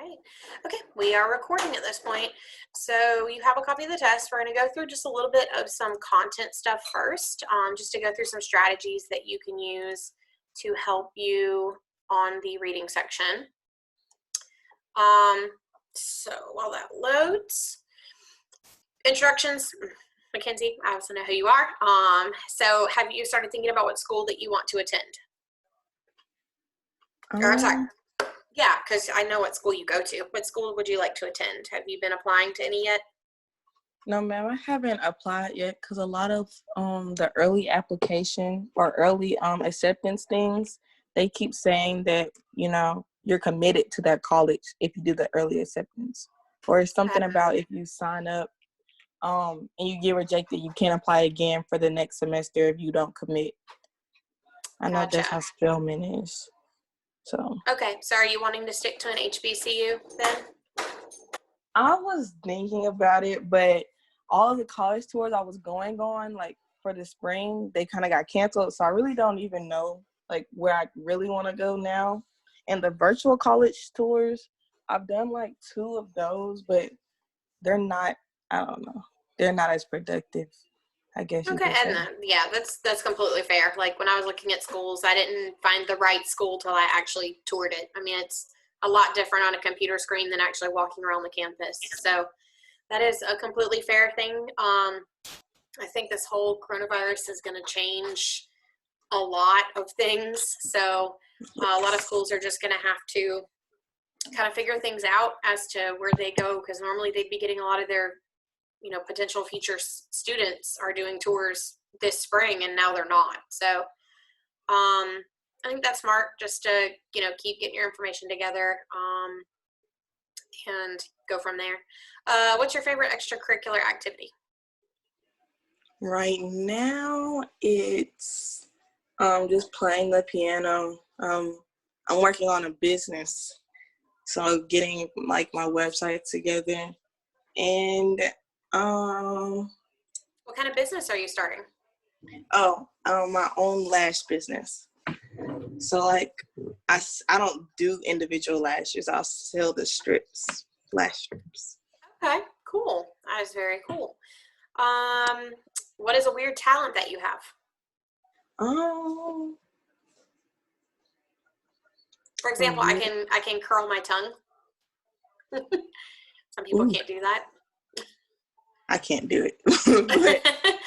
right. Okay, we are recording at this point. So you have a copy of the test. We're going to go through just a little bit of some content stuff first, just to go through some strategies that you can use to help you on the reading section. So while that loads, instructions. Mackenzie, I also know who you are. So have you started thinking about what school that you want to attend? Or I'm sorry. Yeah, because I know what school you go to. What school would you like to attend? Have you been applying to any yet? No, ma'am, I haven't applied yet because a lot of the early application or early acceptance things, they keep saying that, you know, you're committed to that college if you do the early acceptance. Or it's something about if you sign up and you get rejected, you can't apply again for the next semester if you don't commit. I know that's how Spelman is. So. Okay, so are you wanting to stick to an HBCU then? I was thinking about it, but all of the college tours I was going on, like for the spring, they kind of got canceled. So I really don't even know like where I really want to go now. And the virtual college tours, I've done like 2 of those, but they're not, I don't know, they're not as productive, I guess you could say. And yeah, that's completely fair. Like when I was looking at schools, I didn't find the right school till I actually toured it. I mean, it's a lot different on a computer screen than actually walking around the campus. So that is a completely fair thing. I think this whole coronavirus is going to change a lot of things. So a lot of schools are just going to have to kind of figure things out as to where they go, because normally they'd be getting a lot of their potential future students are doing tours this spring, and now they're not. So I think that's smart, just to keep getting your information together and go from there. What's your favorite extracurricular activity? Right now it's just playing the piano. I'm working on a business, so getting like my website together. And what kind of business are you starting? My own lash business. So like I don't do individual lashes. I'll sell the strips, lash strips. Okay, cool. That is very cool. What is a weird talent that you have? For example, I can curl my tongue. Some people can't do that. I can't do it. But,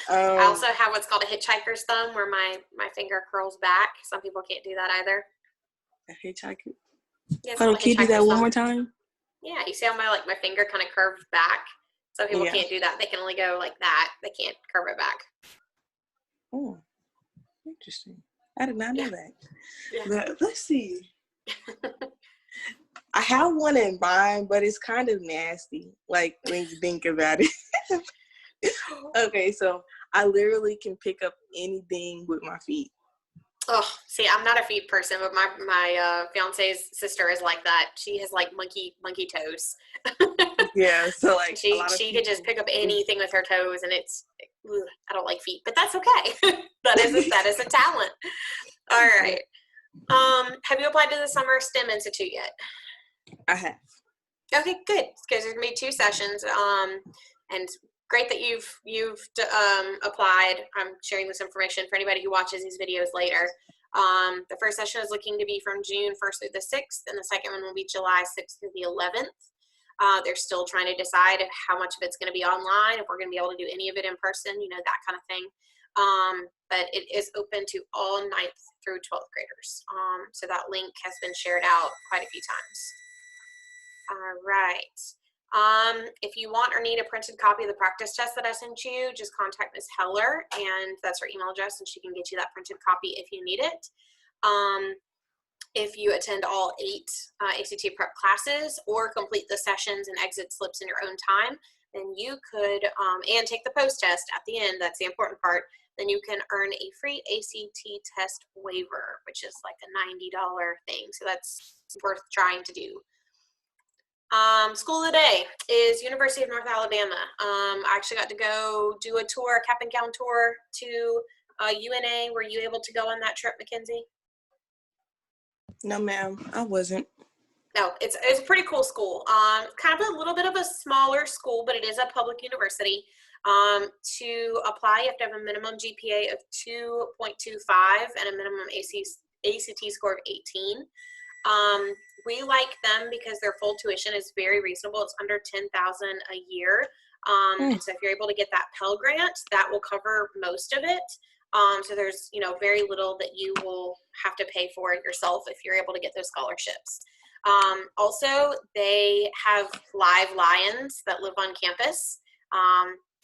I also have what's called a hitchhiker's thumb, where my finger curls back. Some people can't do that either. A hitchhiker? Yeah, can you do that one more time? Yeah, you see how my finger kind of curved back? Some people can't do that. They can only go like that. They can't curve it back. Oh, interesting. I did not know that. Yeah. But let's see. I have one in mind, but it's kind of nasty, like when you think about it. Okay, so I literally can pick up anything with my feet. Oh, see, I'm not a feet person, but my fiance's sister is like that. She has like monkey toes. Yeah, so like she could just pick up anything with her toes, and it's I don't like feet, but that's okay. that is a talent. All right. Have you applied to the Summer STEM Institute yet? I have. Okay, good. Because there's gonna be 2 sessions. And great that you've applied. I'm sharing this information for anybody who watches these videos later. The first session is looking to be from June 1st through the 6th, and the second one will be July 6th through the 11th. They're still trying to decide how much of it's going to be online, if we're going to be able to do any of it in person, that kind of thing. But it is open to all 9th through 12th graders. So that link has been shared out quite a few times. All right. If you want or need a printed copy of the practice test that I sent you, just contact Ms. Heller, and that's her email address, and she can get you that printed copy if you need it. If you attend all 8 ACT prep classes or complete the sessions and exit slips in your own time, then you could, and take the post test at the end, that's the important part, then you can earn a free ACT test waiver, which is like a $90 thing. So that's worth trying to do. School of the day is University of North Alabama. I actually got to go do a tour, a cap-and-gown tour to UNA. Were you able to go on that trip, Mackenzie? No, ma'am, I wasn't. No, it's a pretty cool school. Kind of a little bit of a smaller school, but it is a public university. To apply, you have to have a minimum GPA of 2.25 and a minimum ACT score of 18. We like them because their full tuition is very reasonable. It's under $10,000 a year. And so if you're able to get that Pell Grant, that will cover most of it. So there's, very little that you will have to pay for yourself if you're able to get those scholarships. Also, they have live lions that live on campus.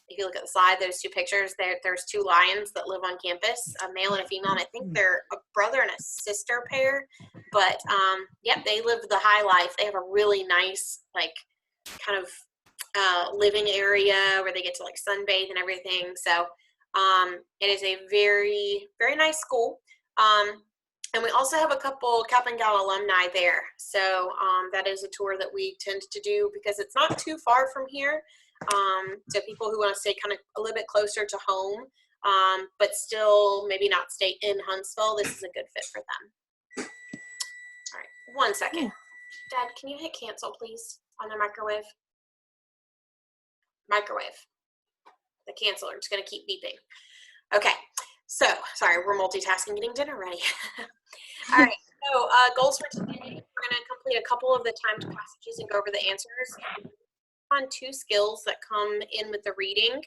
If you look at the slide, those two pictures, there's two lions that live on campus, a male and a female, and I think they're a brother and a sister pair. But, they live the high life. They have a really nice, kind of living area where they get to, sunbathe and everything. So it is a very, very nice school. And we also have a couple CAP&GOWN alumni there. So that is a tour that we tend to do because it's not too far from here. So people who want to stay kind of a little bit closer to home, but still maybe not stay in Huntsville, this is a good fit for them. All right, 1 second. Dad, can you hit cancel, please, on the microwave? Microwave. The canceler, it's going to keep beeping. Okay, so sorry, we're multitasking, getting dinner ready. All right, so goals for today, we're going to complete a couple of the timed passages and go over the answers on 2 skills that come in with the reading,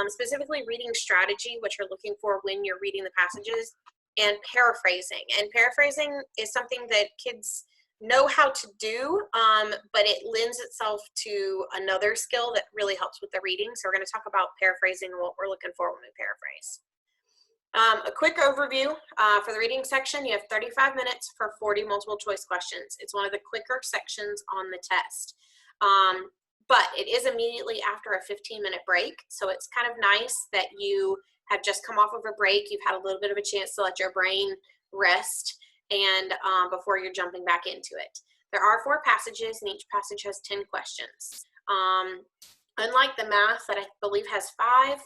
specifically reading strategy, which you're looking for when you're reading the passages, and paraphrasing. And paraphrasing is something that kids know how to do, but it lends itself to another skill that really helps with the reading. So we're going to talk about paraphrasing and what we're looking for when we paraphrase. A quick overview for the reading section. You have 35 minutes for 40 multiple choice questions. It's one of the quicker sections on the test. But it is immediately after a 15-minute break. So it's kind of nice that you have just come off of a break. You've had a little bit of a chance to let your brain rest and before you're jumping back into it. There are 4 passages and each passage has 10 questions. Unlike the math that I believe has 5,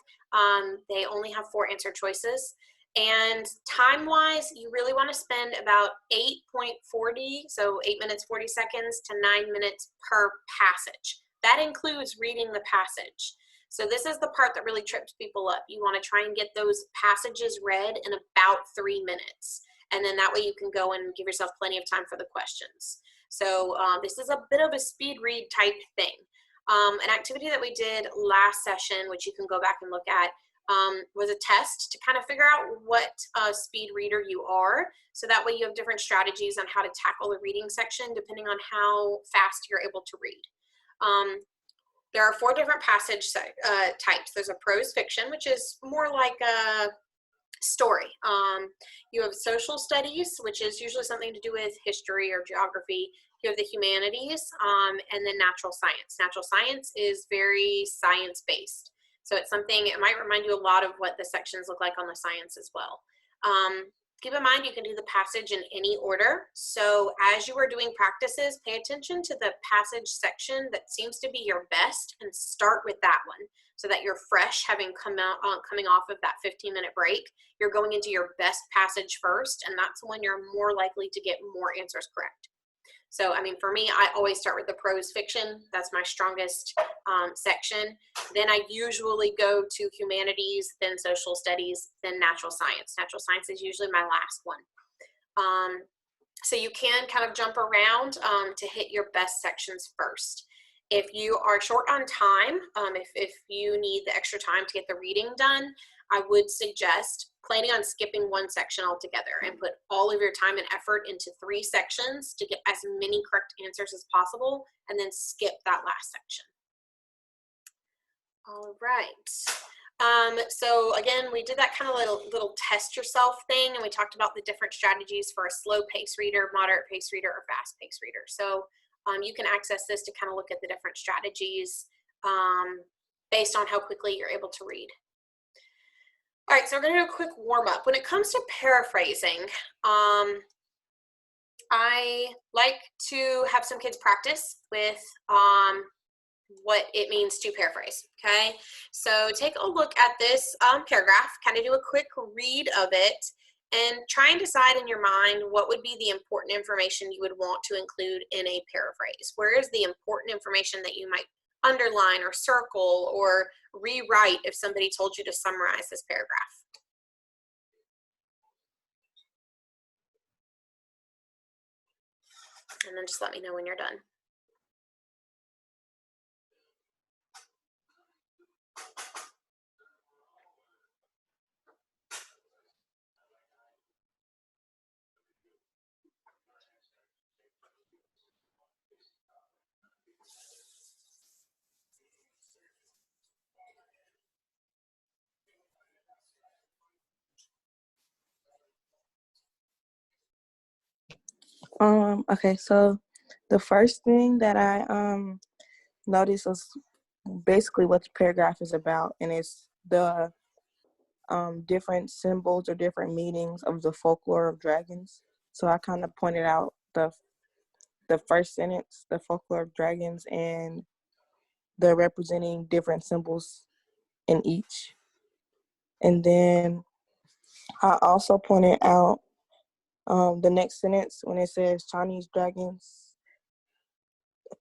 they only have 4 answer choices. And time-wise, you really want to spend about 8.40, so 8 minutes, 40 seconds to 9 minutes per passage. That includes reading the passage. So this is the part that really trips people up. You want to try and get those passages read in about 3 minutes. And then that way you can go and give yourself plenty of time for the questions. So this is a bit of a speed read type thing. An activity that we did last session, which you can go back and look at, was a test to kind of figure out what speed reader you are. So that way you have different strategies on how to tackle the reading section depending on how fast you're able to read. There are 4 different passage types. There's a prose fiction, which is more like a story. You have social studies, which is usually something to do with history or geography. You have the humanities, and then natural science. Natural science is very science-based. So it's something, it might remind you a lot of what the sections look like on the science as well. Keep in mind, you can do the passage in any order. So as you are doing practices, pay attention to the passage section that seems to be your best and start with that one so that you're fresh, having coming off of that 15-minute break. You're going into your best passage first, and that's when you're more likely to get more answers correct. So, I mean, for me, I always start with the prose fiction. That's my strongest section. Then I usually go to humanities, then social studies, then natural science. Natural science is usually my last one. So you can kind of jump around to hit your best sections first. If you are short on time, if you need the extra time to get the reading done, I would suggest planning on skipping one section altogether and put all of your time and effort into 3 sections to get as many correct answers as possible, and then skip that last section. All right. So again, we did that kind of little test yourself thing, and we talked about the different strategies for a slow pace reader, moderate pace reader, or fast pace reader. So you can access this to kind of look at the different strategies based on how quickly you're able to read. All right, so we're going to do a quick warm up. When it comes to paraphrasing, I like to have some kids practice with what it means to paraphrase, okay? So take a look at this paragraph, kind of do a quick read of it, and try and decide in your mind what would be the important information you would want to include in a paraphrase. Where is the important information that you might underline or circle or rewrite if somebody told you to summarize this paragraph? And then just let me know when you're done. Okay, so the first thing that I noticed was basically what the paragraph is about, and it's the different symbols or different meanings of the folklore of dragons. So I kind of pointed out the first sentence, the folklore of dragons, and the representing different symbols in each. And then I also pointed out the next sentence when it says Chinese dragons.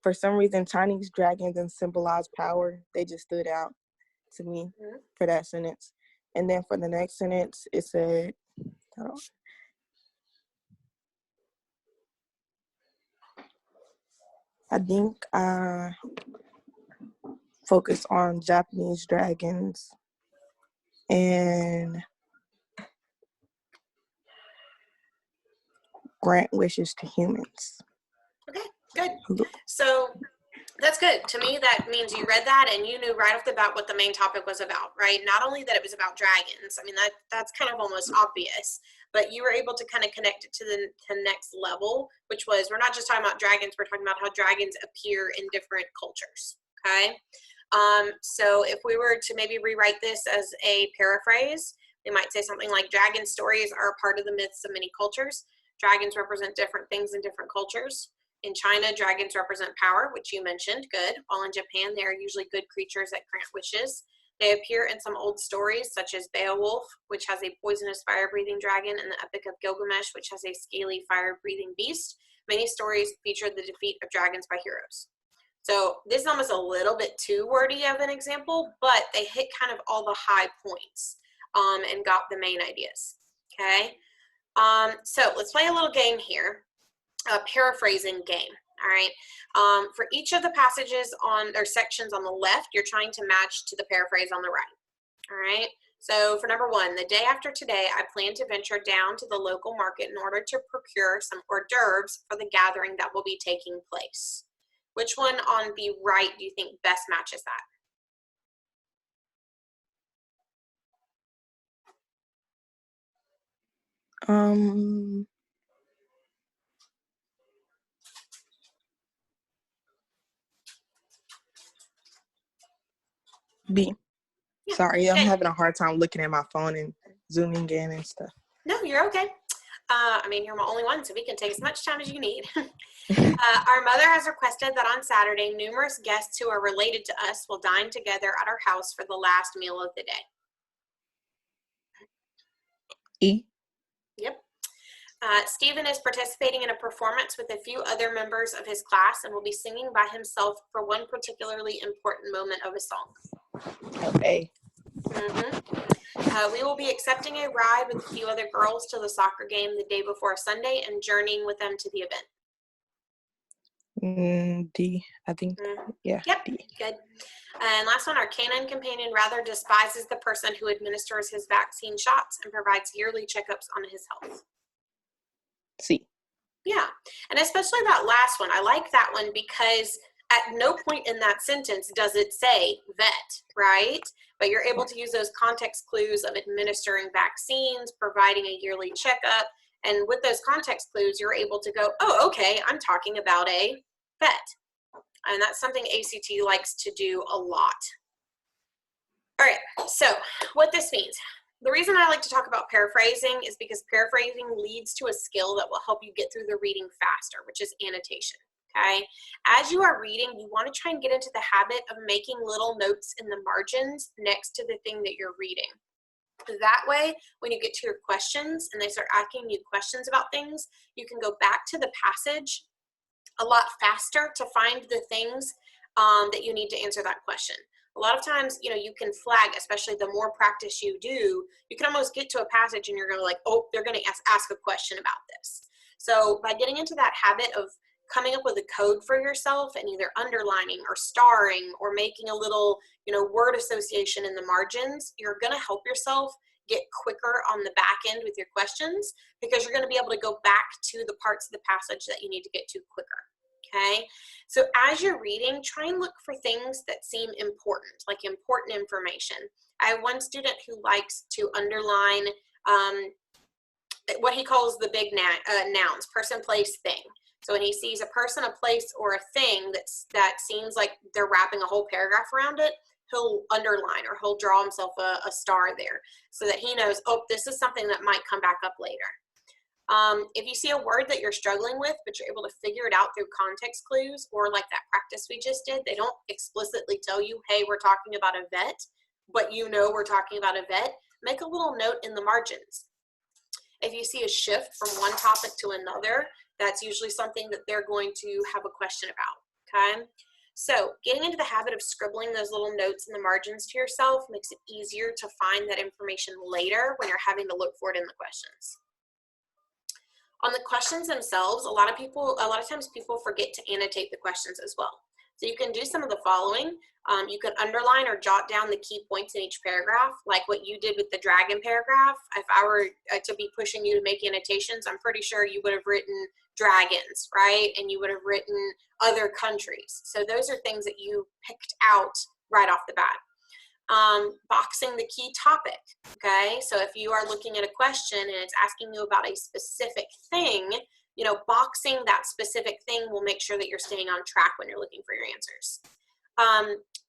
For some reason, Chinese dragons symbolize power. They just stood out to me for that sentence. And then for the next sentence, it said, I think I focused on Japanese dragons and grant wishes to humans. Okay, good. So that's good. To me, that means you read that and you knew right off the bat what the main topic was about, right? Not only that it was about dragons, I mean, that's kind of almost obvious, but you were able to kind of connect it to the next level, which was, we're not just talking about dragons, we're talking about how dragons appear in different cultures, okay? So if we were to maybe rewrite this as a paraphrase, we might say something like, dragon stories are a part of the myths of many cultures. Dragons represent different things in different cultures. In China, dragons represent power, which you mentioned, good. While in Japan, they are usually good creatures that grant wishes. They appear in some old stories, such as Beowulf, which has a poisonous fire-breathing dragon, and the Epic of Gilgamesh, which has a scaly fire-breathing beast. Many stories feature the defeat of dragons by heroes. So this is almost a little bit too wordy of an example, but they hit kind of all the high points and got the main ideas, okay? So let's play a little game here. A paraphrasing game, all right? For each of the passages or sections on the left, you're trying to match to the paraphrase on the right, all right? So for number one, the day after today, I plan to venture down to the local market in order to procure some hors d'oeuvres for the gathering that will be taking place. Which one on the right do you think best matches that? B. Yeah, Sorry, I'm good. having a hard time looking at my phone and zooming in and stuff. No, you're okay. I mean, you're my only one, so we can take as much time as you need. Our mother has requested that on Saturday, numerous guests who are related to us will dine together at our house for the last meal of the day. E. Yep. Stephen is participating in a performance with a few other members of his class and will be singing by himself for one particularly important moment of a song. A. We will be accepting a ride with a few other girls to the soccer game the day before Sunday and journeying with them to the event. D, I think. Yeah. Yep, D. good. And last one, our canine companion rather despises the person who administers his vaccine shots and provides yearly checkups on his health. C. Yeah, and especially that last one. I like that one because at no point in that sentence does it say vet, right? But you're able to use those context clues of administering vaccines, providing a yearly checkup, and with those context clues, you're able to go, oh, okay, I'm talking about a vet. And that's something ACT likes to do a lot. All right, so what this means. The reason I like to talk about paraphrasing is because paraphrasing leads to a skill that will help you get through the reading faster, which is annotation, okay? As you are reading, you want to try and get into the habit of making little notes in the margins next to the thing that you're reading. That way, when you get to your questions and they start asking you questions about things, you can go back to the passage a lot faster to find the things that you need to answer that question. A lot of times, you know, you can flag, especially the more practice you do, you can almost get to a passage and you're going to like, oh, they're going to ask a question about this. So by getting into that habit of coming up with a code for yourself and either underlining or starring or making a little, you know, word association in the margins, you're going to help yourself get quicker on the back end with your questions, because you're going to be able to go back to the parts of the passage that you need to get to quicker. Okay, so as you're reading, try and look for things that seem important, like important information. I have one student who likes to underline what he calls the big nouns, person, place, thing. So when he sees a person, a place, or a thing that seems like they're wrapping a whole paragraph around it, he'll underline or he'll draw himself a star there so that he knows, oh, this is something that might come back up later. If you see a word that you're struggling with, but you're able to figure it out through context clues, or like that practice we just did, they don't explicitly tell you, hey, we're talking about a vet, but you know we're talking about a vet, make a little note in the margins. If you see a shift from one topic to another, that's usually something that they're going to have a question about, okay? So getting into the habit of scribbling those little notes in the margins to yourself makes it easier to find that information later when you're having to look for it in the questions. On the questions themselves, a lot of times people forget to annotate the questions as well. So you can do some of the following. You can underline or jot down the key points in each paragraph, like what you did with the dragon paragraph. If I were to be pushing you to make annotations, I'm pretty sure you would have written dragons, right? And you would have written other countries. So those are things that you picked out right off the bat. Boxing the key topic, okay? So if you are looking at a question and it's asking you about a specific thing, you know, boxing that specific thing will make sure that you're staying on track when you're looking for your answers.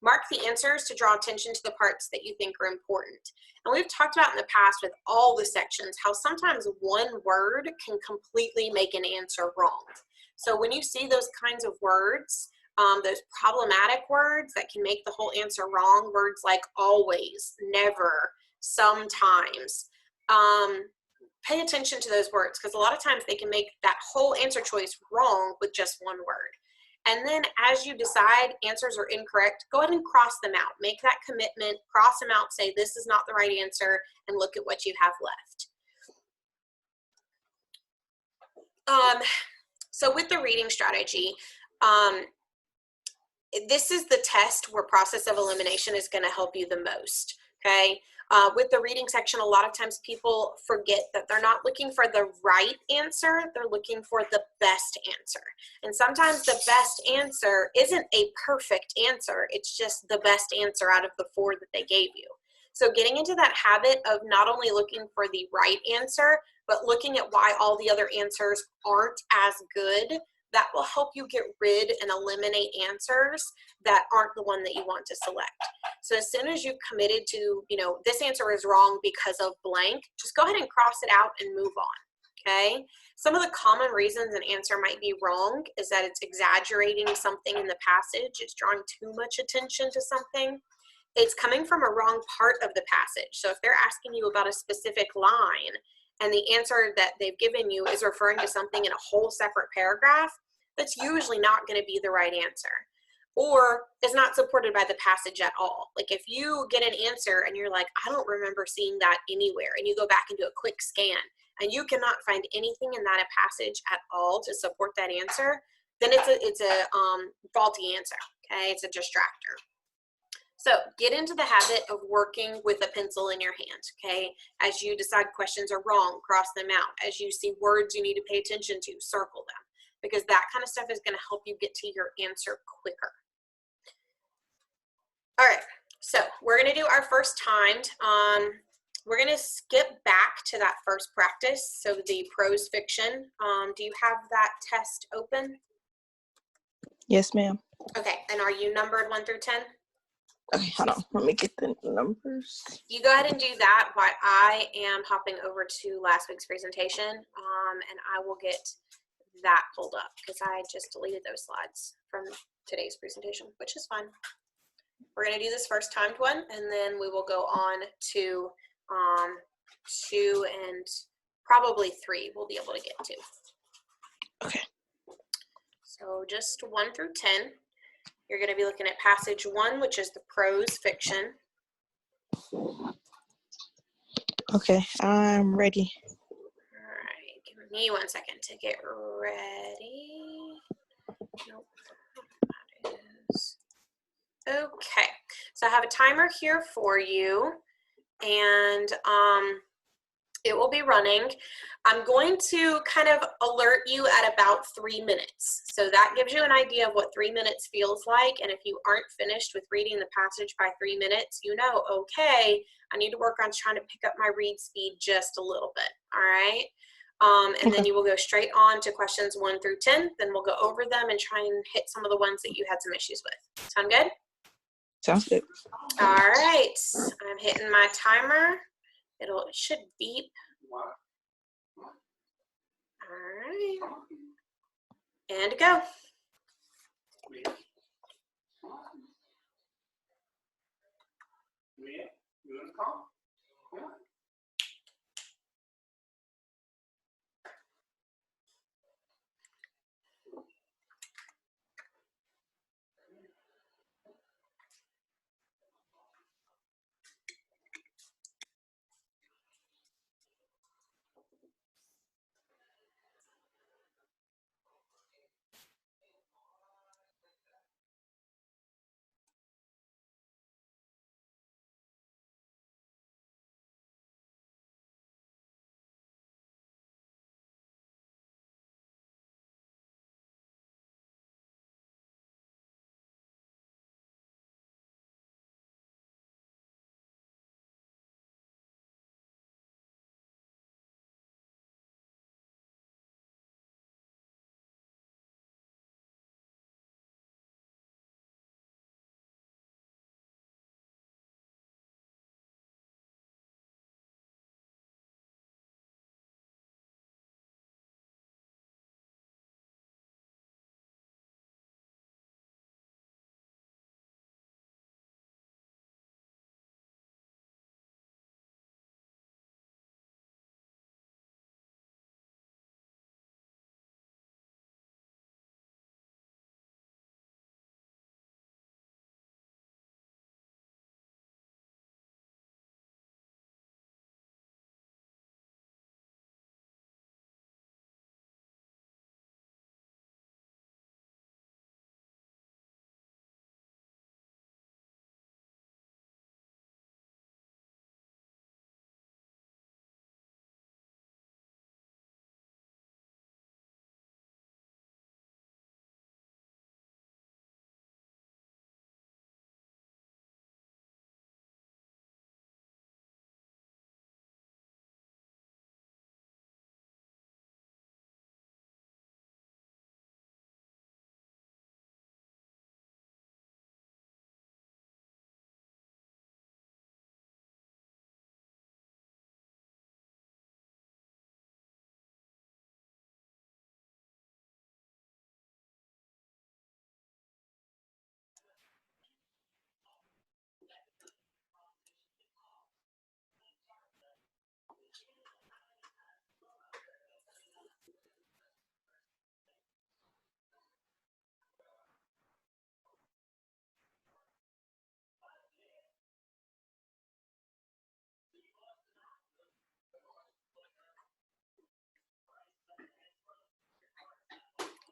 Mark the answers to draw attention to the parts that you think are important. And we've talked about in the past with all the sections how sometimes one word can completely make an answer wrong. So when you see those kinds of words, those problematic words that can make the whole answer wrong, words like always, never, sometimes, pay attention to those words, because a lot of times they can make that whole answer choice wrong with just one word. And then as you decide answers are incorrect, go ahead and cross them out. Make that commitment, cross them out, say this is not the right answer, and look at what you have left. So with the reading strategy, this is the test where process of elimination is going to help you the most, okay? With the reading section, a lot of times people forget that they're not looking for the right answer, they're looking for the best answer. And sometimes the best answer isn't a perfect answer, it's just the best answer out of the 4 that they gave you. So getting into that habit of not only looking for the right answer, but looking at why all the other answers aren't as good, that will help you get rid and eliminate answers that aren't the one that you want to select. So as soon as you've committed to, you know, this answer is wrong because of blank, just go ahead and cross it out and move on, okay? Some of the common reasons an answer might be wrong is that it's exaggerating something in the passage, it's drawing too much attention to something, it's coming from a wrong part of the passage. So if they're asking you about a specific line, and the answer that they've given you is referring to something in a whole separate paragraph, that's usually not going to be the right answer, or is not supported by the passage at all. Like if you get an answer and you're like, I don't remember seeing that anywhere, and you go back and do a quick scan and you cannot find anything in that passage at all to support that answer, then it's a faulty answer, okay? It's a distractor. So get into the habit of working with a pencil in your hand, okay? As you decide questions are wrong, cross them out. As you see words you need to pay attention to, circle them, because that kind of stuff is going to help you get to your answer quicker. All right, so we're going to do our first timed. We're going to skip back to that first practice, so the prose fiction. Do you have that test open? Yes, ma'am. Okay, and are you numbered 1 through 10? Okay, hold on. Let me get the numbers. You go ahead and do that while I am hopping over to last week's presentation, and I will get that pulled up because I just deleted those slides from today's presentation, which is fine. We're going to do this first timed one, and then we will go on to 2 and probably 3 we'll be able to get to. Okay. So just 1 through 10. You're going to be looking at passage 1, which is the prose fiction. Okay, I'm ready. All right, give me 1 second to get ready. Nope, that is. Okay, so I have a timer here for you, and it will be running. I'm going to kind of alert you at about 3 minutes. So that gives you an idea of what 3 minutes feels like. And if you aren't finished with reading the passage by 3 minutes, you know, okay, I need to work on trying to pick up my read speed just a little bit, all right? And then you will go straight on to questions 1 through 10. Then we'll go over them and try and hit some of the ones that you had some issues with. Sound good? Sounds good. All right, I'm hitting my timer. It should beep. All right, and go.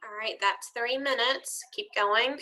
All right, that's 3 minutes. Keep going.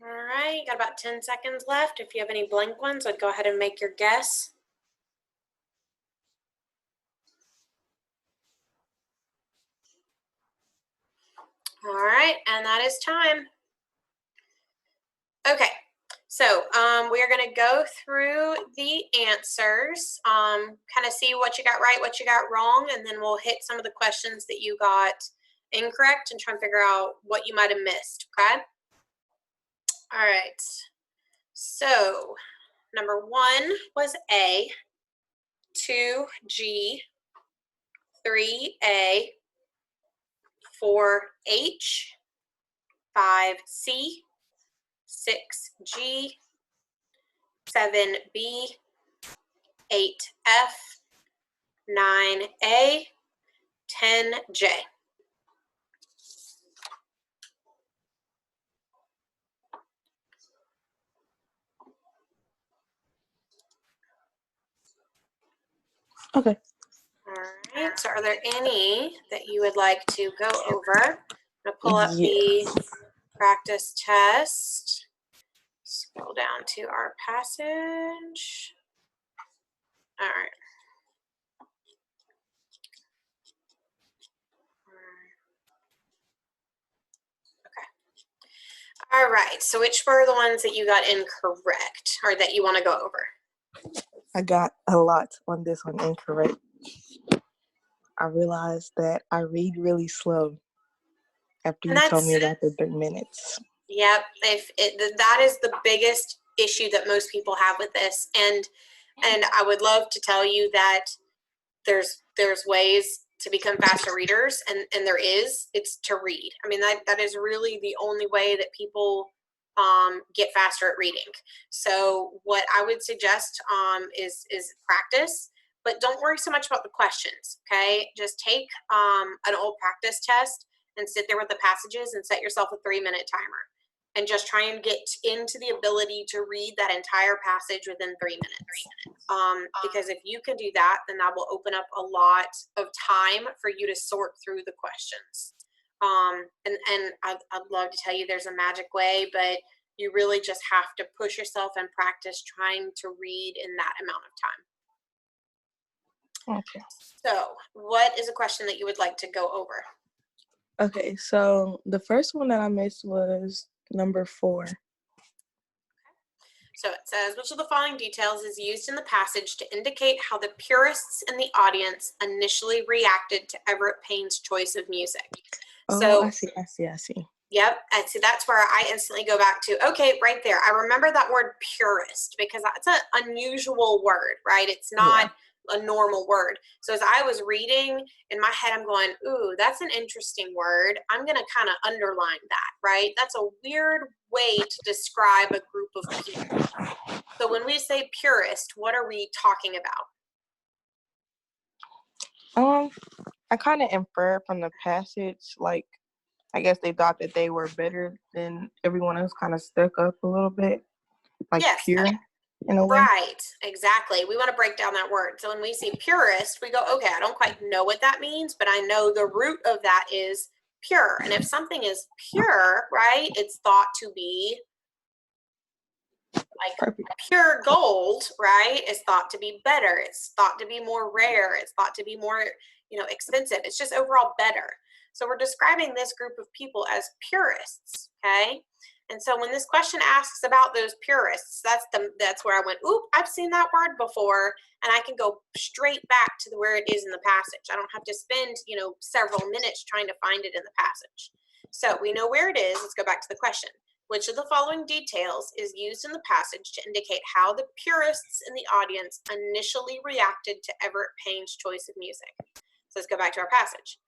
All right, got about 10 seconds left. If you have any blank ones, I'd go ahead and make your guess. All right, and that is time. Okay, so we are going to go through the answers, kind of see what you got right, what you got wrong, and then we'll hit some of the questions that you got incorrect and try and figure out what you might have missed, okay? All right, so number 1 was A, 2, G, 3, A, 4, H, 5, C, 6, G, 7, B, 8, F, 9, A, 10, J. Okay. All right, so are there any that you would like to go over? I'm gonna pull up the practice test. Scroll down to our passage. All right. All right, so which were the ones that you got incorrect or that you want to go over? I got a lot on this one incorrect. I realized that I read really slow after you told me about the 3 minutes. Yep, that is the biggest issue that most people have with this, and I would love to tell you that there's ways to become faster readers, and there is. It's to read. I mean, that is really the only way that people get faster at reading. So what I would suggest is practice, but don't worry so much about the questions. Okay, just take an old practice test and sit there with the passages and set yourself a 3-minute timer, and just try and get into the ability to read that entire passage within 3 minutes. Because if you can do that, then that will open up a lot of time for you to sort through the questions. And I'd love to tell you there's a magic way, but you really just have to push yourself and practice trying to read in that amount of time. Okay. So what is a question that you would like to go over? Okay, so the first one that I missed was number 4. So it says, which of the following details is used in the passage to indicate how the purists in the audience initially reacted to Everett Payne's choice of music? Oh, so, I see. Yep, and so that's where I instantly go back to, okay, right there. I remember that word purist because that's an unusual word, right? It's not a normal word. So as I was reading, in my head, I'm going, ooh, that's an interesting word. I'm going to kind of underline that, right? That's a weird way to describe a group of people. So when we say purist, what are we talking about? I kind of infer from the passage, like, I guess they thought that they were better than everyone else, kind of stuck up a little bit, like yes, pure in a way. Right, exactly. We want to break down that word. So when we say purist, we go, okay, I don't quite know what that means, but I know the root of that is pure. And if something is pure, right, it's thought to be like Perfect. Pure gold, right, is thought to be better. It's thought to be more rare. It's thought to be more, expensive. It's just overall better. So we're describing this group of people as purists, okay? And so when this question asks about those purists, that's where I went, oop, I've seen that word before, and I can go straight back to where it is in the passage. I don't have to spend, several minutes trying to find it in the passage. So we know where it is. Let's go back to the question. Which of the following details is used in the passage to indicate how the purists in the audience initially reacted to Everett Payne's choice of music? So let's go back to our passage.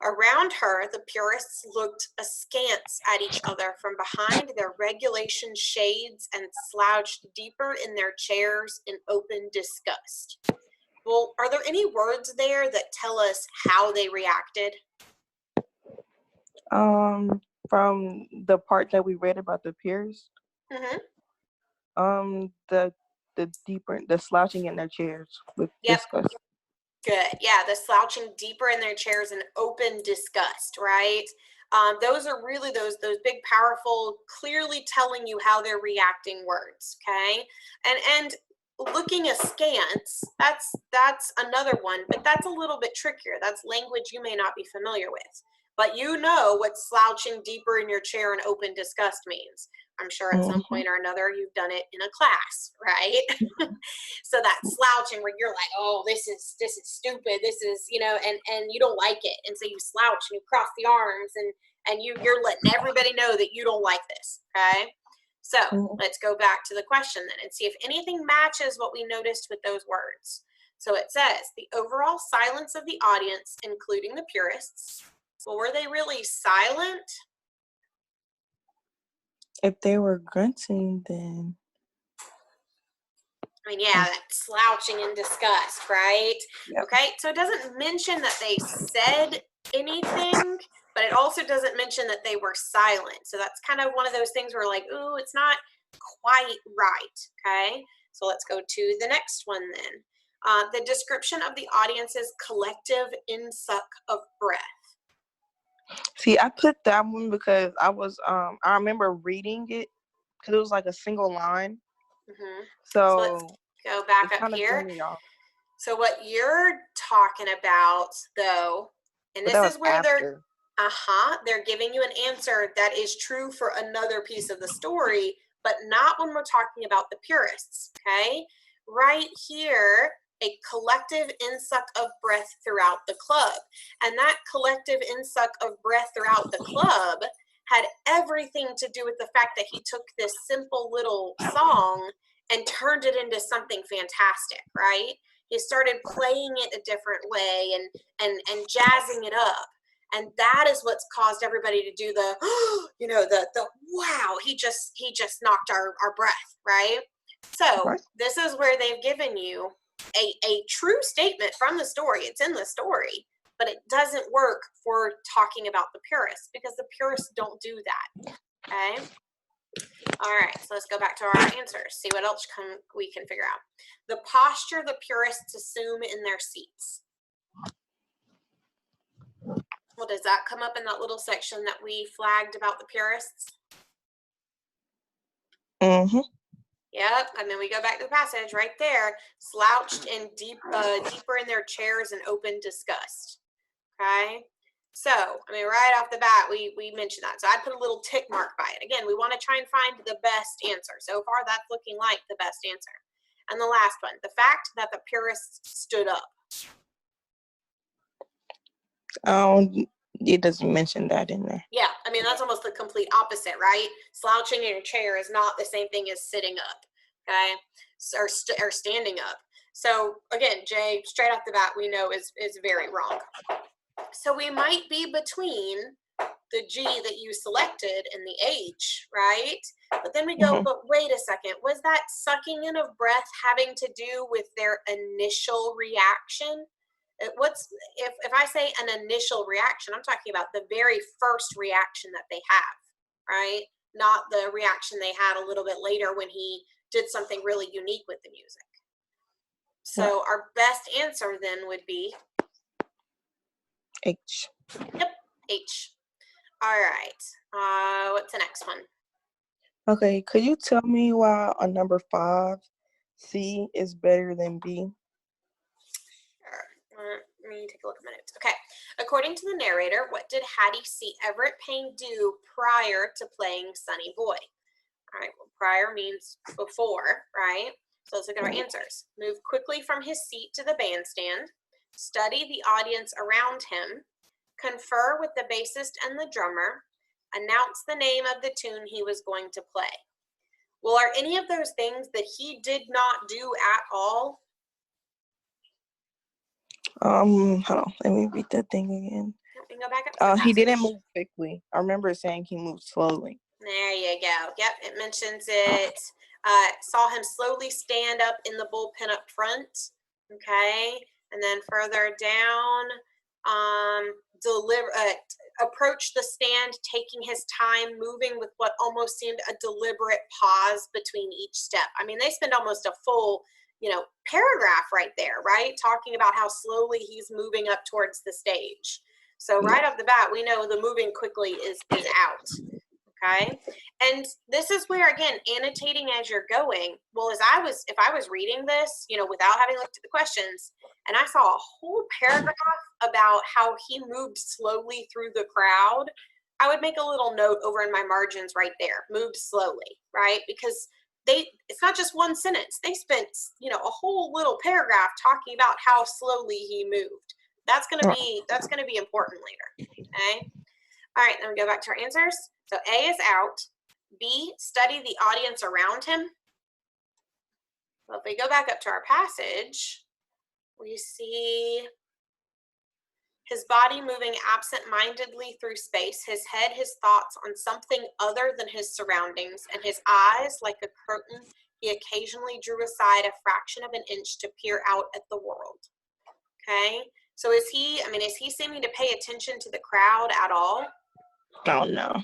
Around her, the purists looked askance at each other from behind their regulation shades and slouched deeper in their chairs in open disgust. Well, are there any words there that tell us how they reacted? From the part that we read about the peers, the slouching in their chairs with disgust. Good. Yeah, the slouching deeper in their chairs in open disgust, right? Those are really those big, powerful, clearly telling you how they're reacting words, okay? And looking askance, that's another one, but that's a little bit trickier. That's language you may not be familiar with. But you know what slouching deeper in your chair in open disgust means. I'm sure at some point or another you've done it in a class, right? So that slouching where you're like, oh, this is stupid. This is, you know, and you don't like it. And so you slouch and you cross the arms and you're letting everybody know that you don't like this, okay? So let's go back to the question then and see if anything matches what we noticed with those words. So it says, the overall silence of the audience, including the purists. Well, were they really silent? If they were grunting, then. I mean, yeah, that slouching in disgust, right? Yep. Okay, so it doesn't mention that they said anything, but it also doesn't mention that they were silent. So that's kind of one of those things where like, ooh, it's not quite right, okay? So let's go to the next one then. The description of the audience's collective insuck of breath. See, I put that one because I remember reading it because it was like a single line. So let's go back up here. So what you're talking about, though, and this is where they're giving you an answer that is true for another piece of the story, but not when we're talking about the purists, okay? Right here, a collective insuck of breath throughout the club. And that collective insuck of breath throughout the club had everything to do with the fact that he took this simple little song and turned it into something fantastic, right? He started playing it a different way and jazzing it up. And that is what's caused everybody to do the, you know, the wow, he just knocked our breath, right? So this is where they've given you a true statement from the story. It's in the story, but it doesn't work for talking about the purists because the purists don't do that, okay? All right, so let's go back to our answers, see what else we can figure out. The posture the purists assume in their seats. Well, does that come up in that little section that we flagged about the purists? Yep, and then we go back to the passage right there, slouched and deeper in their chairs in open disgust, okay? So, I mean, right off the bat, we mentioned that. So I'd put a little tick mark by it. Again, we want to try and find the best answer. So far, that's looking like the best answer. And the last one, the fact that the purists stood up. It doesn't mention that in there. Yeah, I mean, that's almost the complete opposite, right? Slouching in your chair is not the same thing as sitting up, okay? Or standing up. So again, Jay, straight off the bat, we know is very wrong. So we might be between the G that you selected and the H, right? But then we go, but wait a second, was that sucking in of breath having to do with their initial reaction? If I say an initial reaction, I'm talking about the very first reaction that they have, right? Not the reaction they had a little bit later when he did something really unique with the music. So our best answer then would be H. Yep, H. All right. What's the next one? Okay, could you tell me why on number 5, C is better than B? Sure. Let me take a look at my notes. Okay. According to the narrator, what did Hattie C. Everett Payne do prior to playing Sonny Boy? All right. Well, prior means before, right? So let's look at our answers. Move quickly from his seat to the bandstand. Study the audience around him. Confer with the bassist and the drummer. Announce the name of the tune he was going to play. Well, are any of those things that he did not do at all? Hold on. Let me read that thing again. We can go back up to he didn't move quickly. I remember saying he moved slowly. There you go. Yep, it mentions it. Saw him slowly stand up in the bullpen up front. Okay, and then further down, approach the stand, taking his time, moving with what almost seemed a deliberate pause between each step. I mean, they spend almost a full, paragraph right there, right? Talking about how slowly he's moving up towards the stage. So right off the bat, we know the moving quickly is out. Okay. And this is where, again, annotating as you're going. Well, if I was reading this, you know, without having looked at the questions, and I saw a whole paragraph about how he moved slowly through the crowd, I would make a little note over in my margins right there, moved slowly, right? Because it's not just one sentence. They spent, you know, a whole little paragraph talking about how slowly he moved. That's going to be important later. Okay. All right, then we go back to our answers. So A is out. B, study the audience around him. Well, if we go back up to our passage, we see his body moving absent-mindedly through space, his head, his thoughts on something other than his surroundings, and his eyes, like a curtain, he occasionally drew aside a fraction of an inch to peer out at the world. Okay, so is he seeming to pay attention to the crowd at all? Oh, no.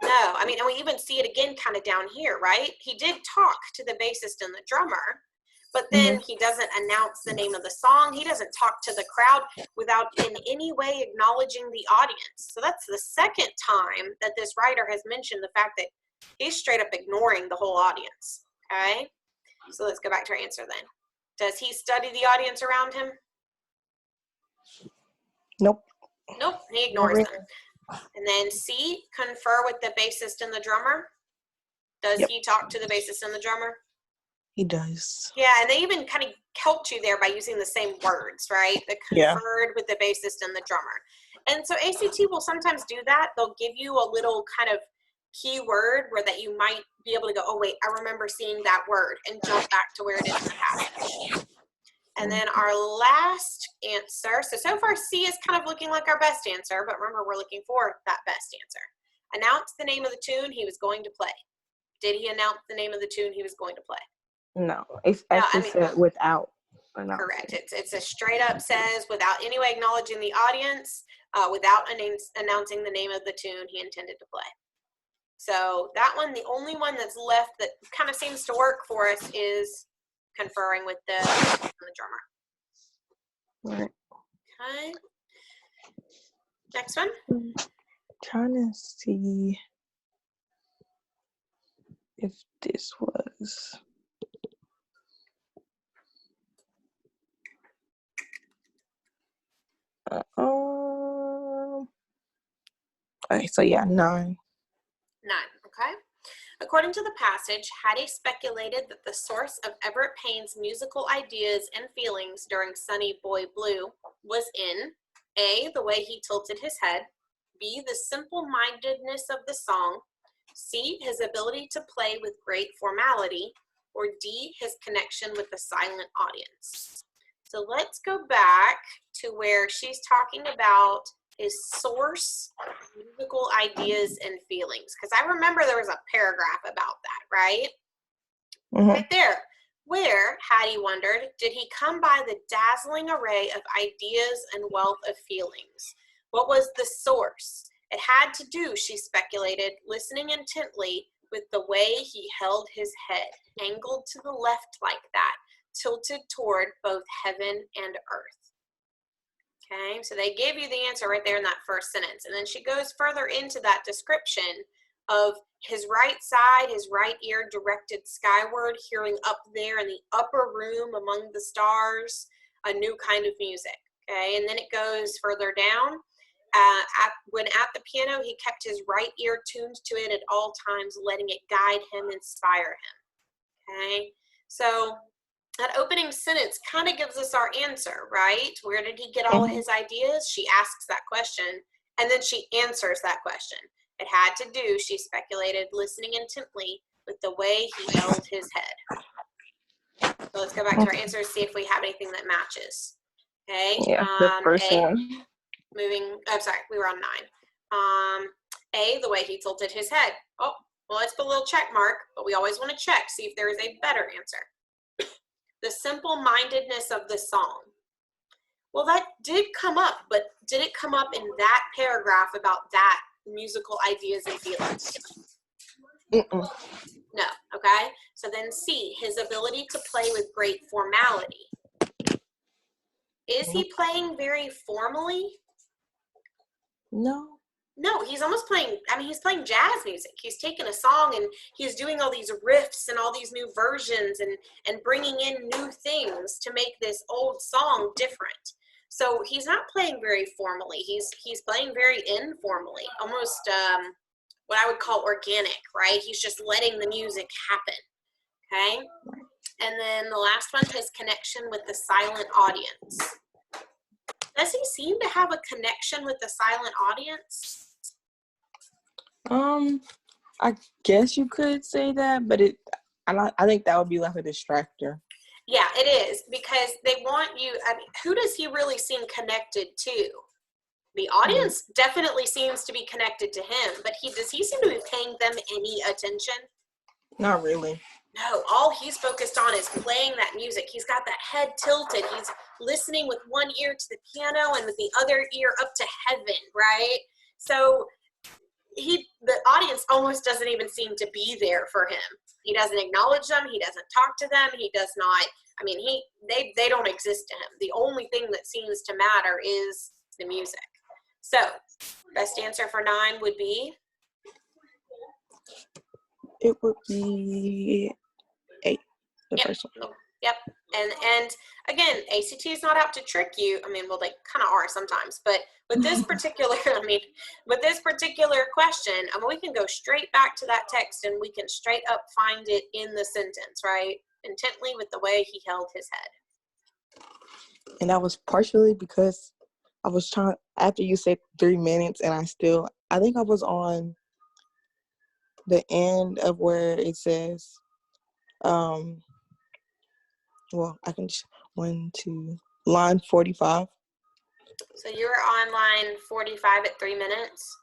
No, I mean, and we even see it again kind of down here, right? He did talk to the bassist and the drummer, but then he doesn't announce the name of the song. He doesn't talk to the crowd without in any way acknowledging the audience. So that's the second time that this writer has mentioned the fact that he's straight up ignoring the whole audience, okay? So let's go back to our answer then. Does he study the audience around him? Nope. Nope, he ignores them. And then C, confer with the bassist and the drummer. Does he talk to the bassist and the drummer? He does. Yeah, and they even kind of helped you there by using the same words, right? The conferred with the bassist and the drummer. And so ACT will sometimes do that. They'll give you a little kind of key word where that you might be able to go, oh, wait, I remember seeing that word, and jump back to where it is in the passage. And then our last answer, so far C is kind of looking like our best answer, but remember we're looking for that best answer. Announce the name of the tune he was going to play. Did he announce the name of the tune he was going to play? No, it's actually said without. Correct. It's a straight up says without any way acknowledging the audience, without announcing the name of the tune he intended to play. So that one, the only one that's left that kind of seems to work for us is conferring with the drummer. Right. Okay. Next one. Trying to see if this was. Okay, so yeah, 9. 9. Okay. According to the passage, Hattie speculated that the source of Everett Payne's musical ideas and feelings during Sonny Boy Blue was in A, the way he tilted his head, B, the simple-mindedness of the song, C, his ability to play with great formality, or D, his connection with the silent audience. So let's go back to where she's talking about his source, musical ideas, and feelings. Because I remember there was a paragraph about that, right? Right there. Where, Hattie wondered, did he come by the dazzling array of ideas and wealth of feelings? What was the source? It had to do, she speculated, listening intently, with the way he held his head, angled to the left like that, tilted toward both heaven and earth. Okay, so they give you the answer right there in that first sentence. And then she goes further into that description of his right side, his right ear directed skyward, hearing up there in the upper room among the stars, a new kind of music. Okay, and then it goes further down. When at the piano, he kept his right ear tuned to it at all times, letting it guide him, inspire him. Okay, so that opening sentence kind of gives us our answer, right? Where did he get all of his ideas? She asks that question, and then she answers that question. It had to do, she speculated, listening intently with the way he held his head. So let's go back to our answers, see if we have anything that matches. Okay. Yeah, the first one. I'm sorry, we were on 9. A, the way he tilted his head. Oh, well, let's put a little check mark, but we always want to check, see if there is a better answer. The simple-mindedness of the song. Well, that did come up, but did it come up in that paragraph about that musical ideas and feelings? No, okay? So then C, his ability to play with great formality. Is he playing very formally? No. No, he's almost playing, I mean, he's playing jazz music. He's taking a song and he's doing all these riffs and all these new versions and bringing in new things to make this old song different. So he's not playing very formally. He's playing very informally, almost what I would call organic, right? He's just letting the music happen, okay? And then the last one, his connection with the silent audience. Does he seem to have a connection with the silent audience? I guess you could say that, but I think that would be like a distractor. Yeah, it is, because they want you, I mean, who does he really seem connected to? The audience definitely seems to be connected to him, but does he seem to be paying them any attention? Not really. No, all he's focused on is playing that music. He's got that head tilted. He's listening with one ear to the piano and with the other ear up to heaven, right? So the audience almost doesn't even seem to be there for him. He doesn't acknowledge them. He doesn't talk to them. He does not, I mean, they don't exist to him. The only thing that seems to matter is the music. So best answer for 9 would be? It would be 8, the first one. Yep. And again, ACT is not out to trick you. I mean, well, they kind of are sometimes, but with this particular, with this particular question, we can go straight back to that text and we can straight up find it in the sentence, right? Intently with the way he held his head. And that was partially because I was trying, after you said 3 minutes, and I think I was on the end of where it says, well, I can just, line 45. So you were on line 45 at 3 minutes?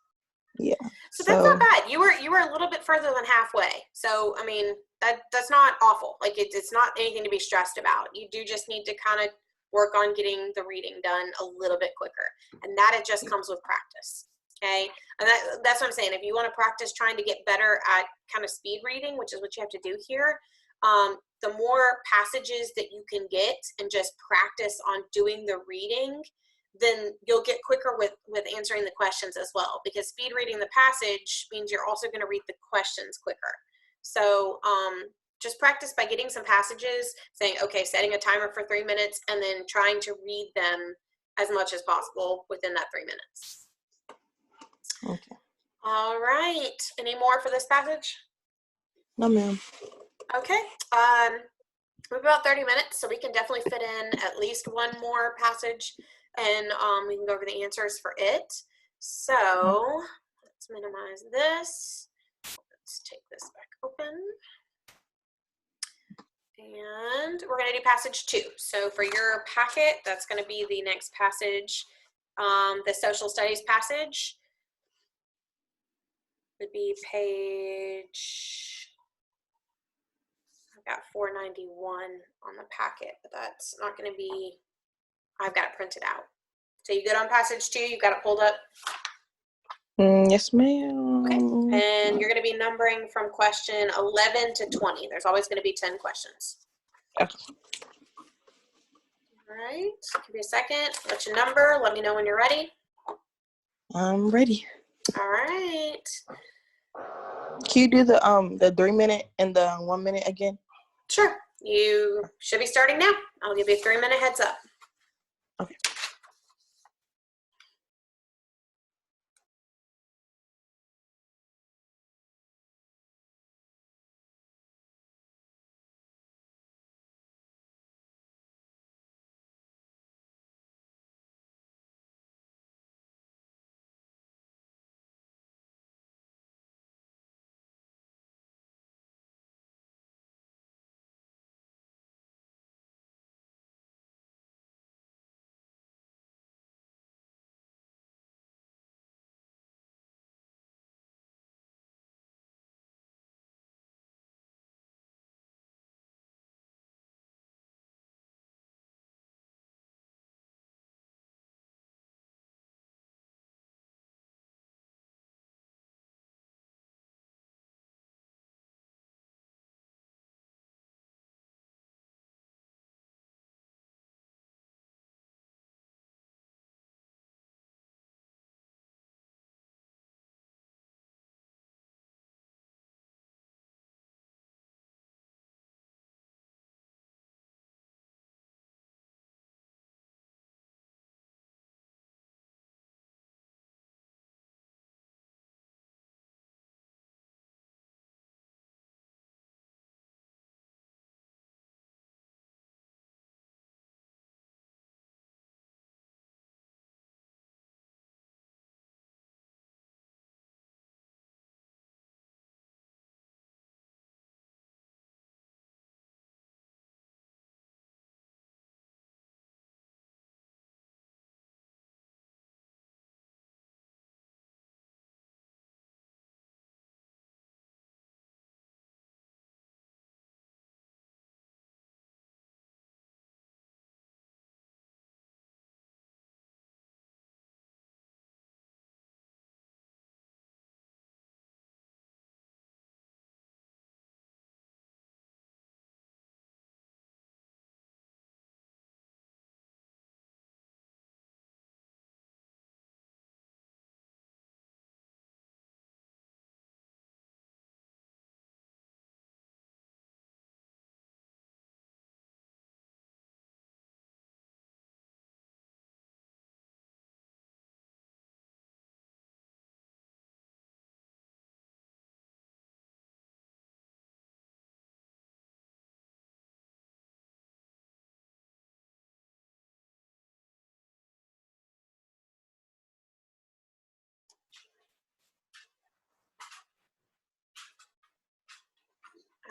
Yeah. So that's not bad. You were a little bit further than halfway. So, I mean, that's not awful. Like, it's not anything to be stressed about. You do just need to kind of work on getting the reading done a little bit quicker. And that it just comes with practice. Okay? And that's what I'm saying. If you want to practice trying to get better at kind of speed reading, which is what you have to do here, the more passages that you can get and just practice on doing the reading, then you'll get quicker with answering the questions as well, because speed reading the passage means you're also going to read the questions quicker. So just practice by getting some passages, saying, okay, setting a timer for 3 minutes, and then trying to read them as much as possible within that 3 minutes. Okay. All right. Any more for this passage? No, ma'am. Okay. We have about 30 minutes, so we can definitely fit in at least one more passage, and we can go over the answers for it. So let's minimize this. Let's take this back open. And we're going to do passage 2. So for your packet, that's going to be the next passage. The social studies passage would be page, I've got 491 on the packet, but that's not going to be, I've got it printed out. So you good on passage 2? You've got it pulled up? Yes, ma'am. Okay. And you're going to be numbering from question 11 to 20. There's always going to be 10 questions. Okay. All right. Give me a second. Let you number. Let me know when you're ready. I'm ready. All right. Can you do the 3 minute and the 1 minute again? Sure. You should be starting now. I'll give you a 3-minute heads up. Okay.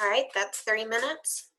All right, that's 3 minutes.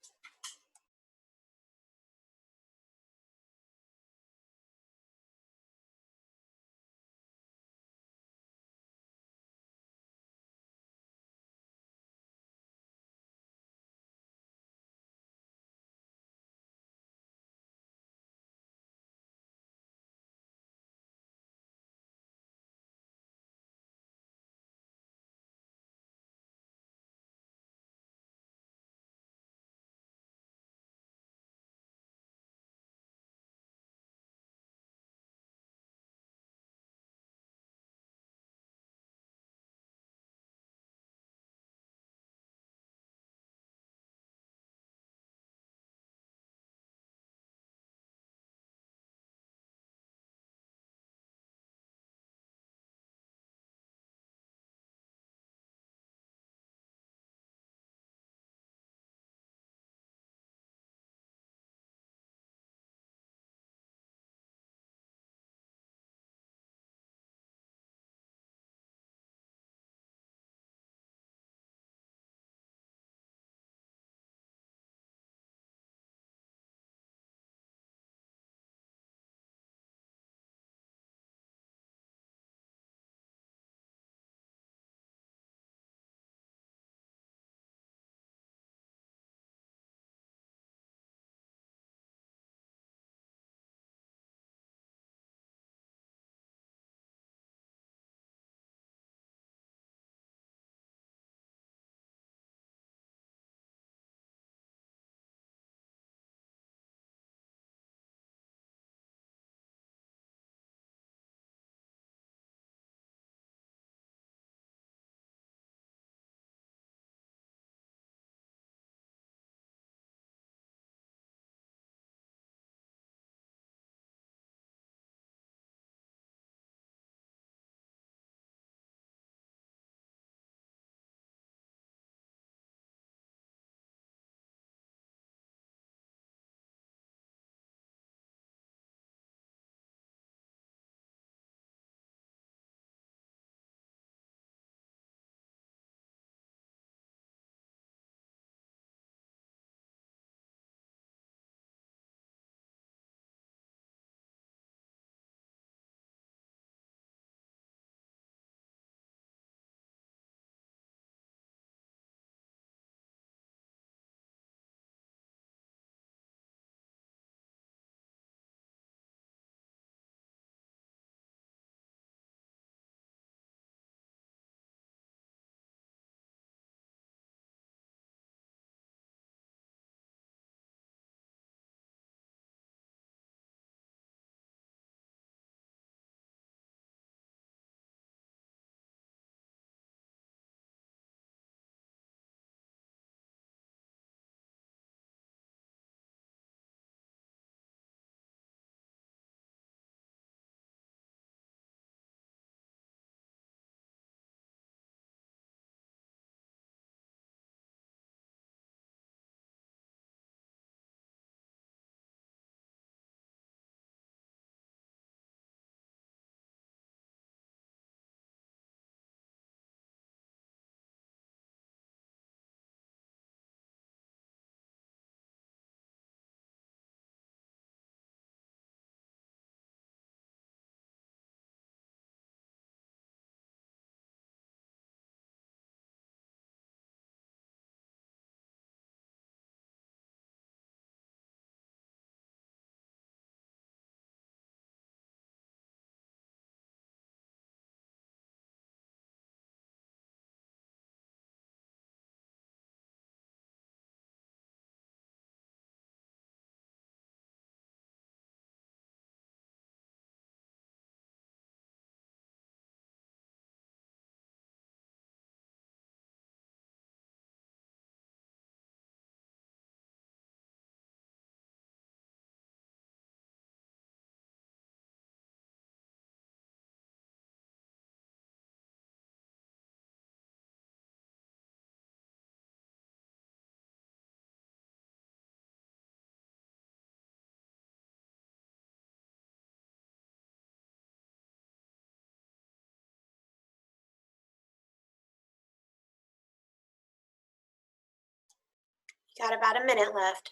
Got about a minute left.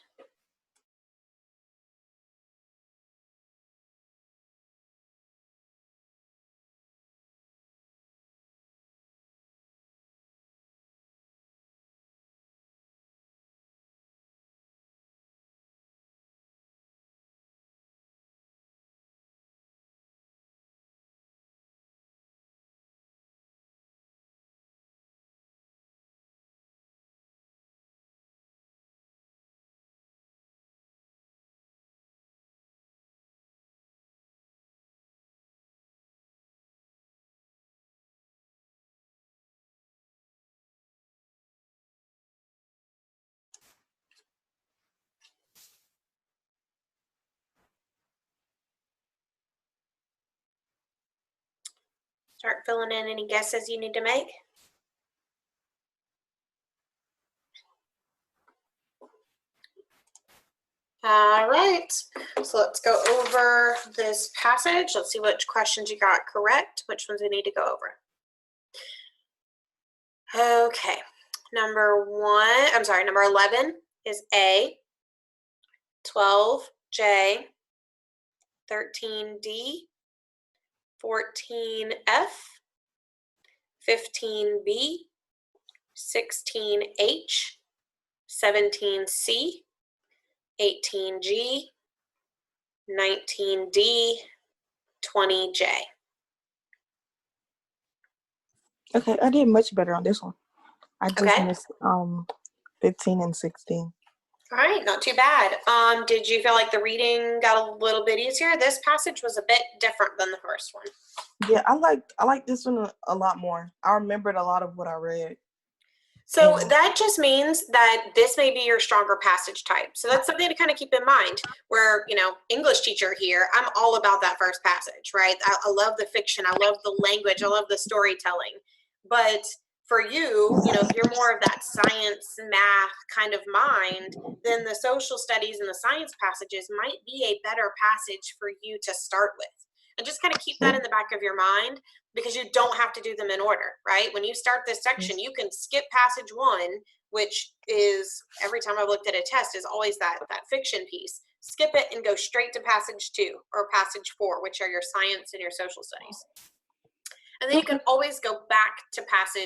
Start filling in any guesses you need to make. All right, so let's go over this passage. Let's see which questions you got correct, which ones we need to go over. Okay, number 11 is A, 12J, 13D, 14F, 15B, 16H, 17C, 18G, 19D, 20J. Okay, I did much better on this one. I just Okay. missed 15 and 16. All right, not too bad. Did you feel like the reading got a little bit easier? This passage was a bit different than the first one. Yeah, I liked this one a lot more. I remembered a lot of what I read. So that just means that this may be your stronger passage type. So that's something to kind of keep in mind where, English teacher here, I'm all about that first passage, right? I love the fiction. I love the language. I love the storytelling. But for you, if you're more of that science, math kind of mind, then the social studies and the science passages might be a better passage for you to start with. And just kind of keep that in the back of your mind, because you don't have to do them in order, right? When you start this section, you can skip passage 1, which is, every time I've looked at a test, is always that fiction piece. Skip it and go straight to passage 2 or passage 4, which are your science and your social studies. And then you can always go back to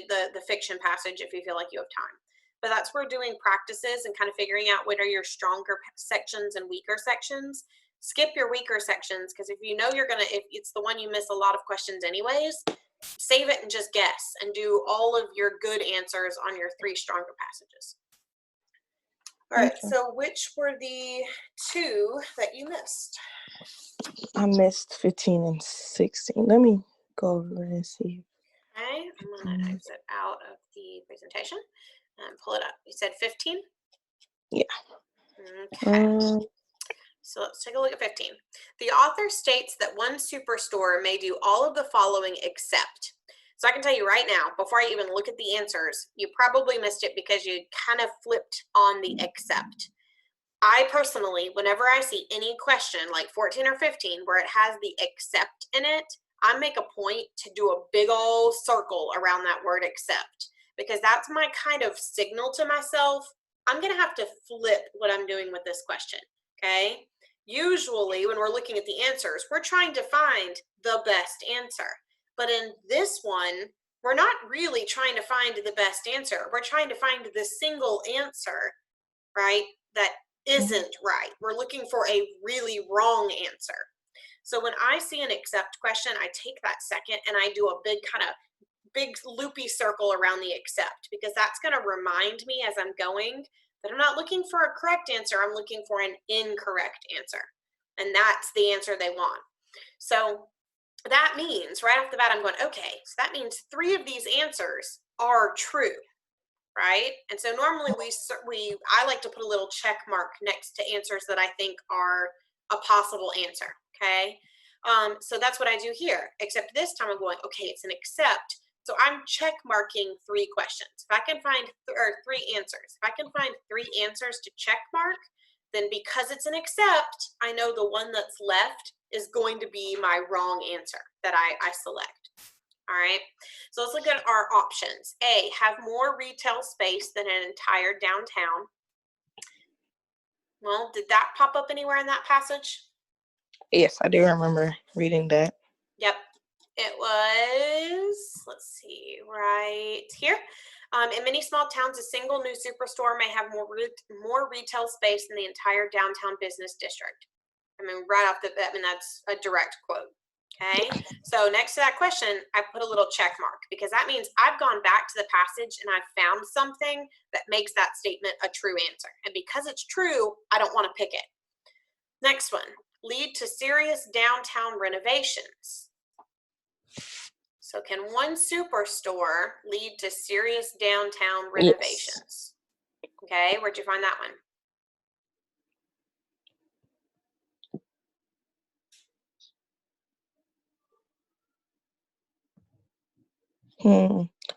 the fiction passage if you feel like you have time. But that's where doing practices and kind of figuring out what are your stronger sections and weaker sections. Skip your weaker sections, because if you know if it's the one you miss a lot of questions anyways, save it and just guess and do all of your good answers on your 3 stronger passages. All right, so which were the 2 that you missed? I missed 15 and 16. Let me go over and see. Okay, I'm going to exit out of the presentation and pull it up. You said 15? Yeah. Okay. So let's take a look at 15. The author states that one superstore may do all of the following except. So I can tell you right now, before I even look at the answers, you probably missed it because you kind of flipped on the except. I personally, whenever I see any question like 14 or 15 where it has the except in it, I make a point to do a big old circle around that word except, because that's my kind of signal to myself. I'm going to have to flip what I'm doing with this question, okay? Usually when we're looking at the answers, we're trying to find the best answer. But in this one, we're not really trying to find the best answer. We're trying to find the single answer, right, that isn't right. We're looking for a really wrong answer. So when I see an except question, I take that second and I do a big loopy circle around the except, because that's going to remind me as I'm going that I'm not looking for a correct answer. I'm looking for an incorrect answer. And that's the answer they want. So that means right off the bat, I'm going, okay, so that means 3 of these answers are true, right? And so normally I like to put a little check mark next to answers that I think are a possible answer, okay? So that's what I do here, except this time I'm going, okay, it's an except. So I'm check marking 3 questions. If I can find 3 answers, if I can find 3 answers to check mark, then because it's an except, I know the one that's left is going to be my wrong answer that I select. All right, so let's look at our options. A, have more retail space than an entire downtown. Well, did that pop up anywhere in that passage? Yes, I do remember reading that. Yep. It was, let's see, right here. In many small towns, a single new superstore may have more retail space than the entire downtown business district. I mean, right off the bat, I mean, that's a direct quote. Okay. So next to that question, I put a little check mark because that means I've gone back to the passage and I've found something that makes that statement a true answer. And because it's true, I don't want to pick it. Next one, lead to serious downtown renovations. So can one superstore lead to serious downtown renovations? Yes. Okay, where'd you find that one?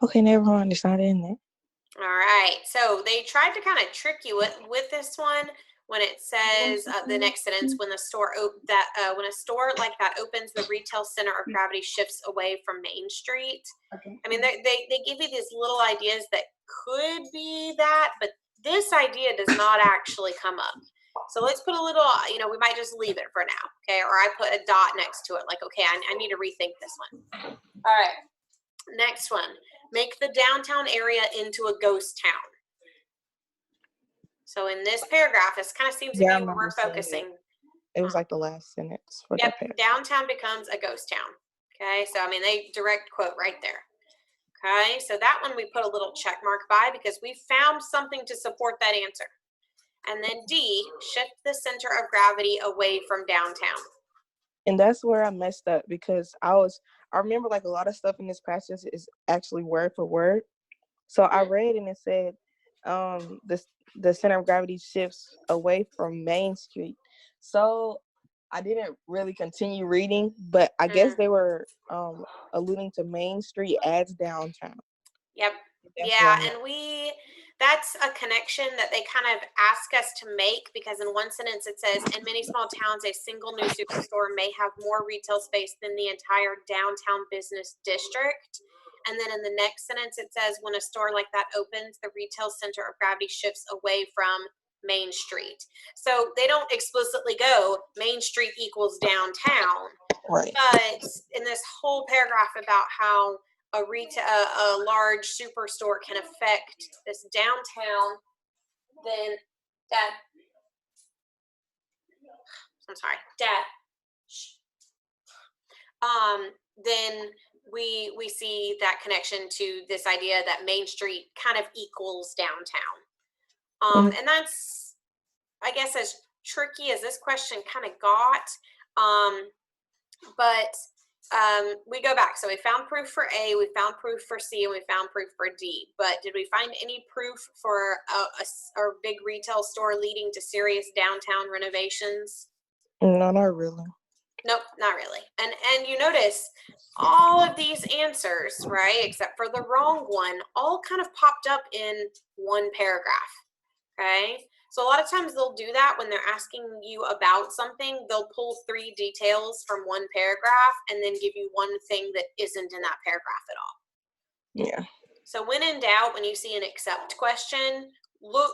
Okay, never mind. It's not in there. All right, so they tried to kind of trick you with this one when it says the next sentence, when a store like that opens, the retail center of gravity shifts away from Main Street. Okay. I mean, they give you these little ideas that could be that, but this idea does not actually come up. So let's put a little, we might just leave it for now, okay? Or I put a dot next to it, like, okay, I need to rethink this one. All right, next one. Make the downtown area into a ghost town. So in this paragraph, this kind of seems to be where we're focusing. It was like the last sentence for yep, that paragraph. Downtown becomes a ghost town. Okay, so I mean, they direct quote right there. Okay, so that one we put a little check mark by because we found something to support that answer. And then D, shift the center of gravity away from downtown. And that's where I messed up because I remember like a lot of stuff in this passage is actually word for word. So I read and it said the center of gravity shifts away from Main Street. So I didn't really continue reading, but I guess they were alluding to Main Street as downtown. Yep. Yeah, and that's a connection that they kind of ask us to make because in one sentence it says, in many small towns, a single new superstore may have more retail space than the entire downtown business district. And then in the next sentence it says, when a store like that opens, the retail center of gravity shifts away from Main Street. So they don't explicitly go, Main Street equals downtown. Right. But in this whole paragraph about how a large superstore can affect this downtown, then then we see that connection to this idea that Main Street kind of equals downtown. And that's, I guess, as tricky as this question kind of got. But we go back. So we found proof for A, we found proof for C, and we found proof for D. But did we find any proof for a big retail store leading to serious downtown renovations? No, not really. Nope, not really. And you notice all of these answers, right, except for the wrong one, all kind of popped up in one paragraph, okay? So a lot of times they'll do that when they're asking you about something. They'll pull 3 details from one paragraph and then give you one thing that isn't in that paragraph at all. Yeah. So when in doubt, when you see an accept question,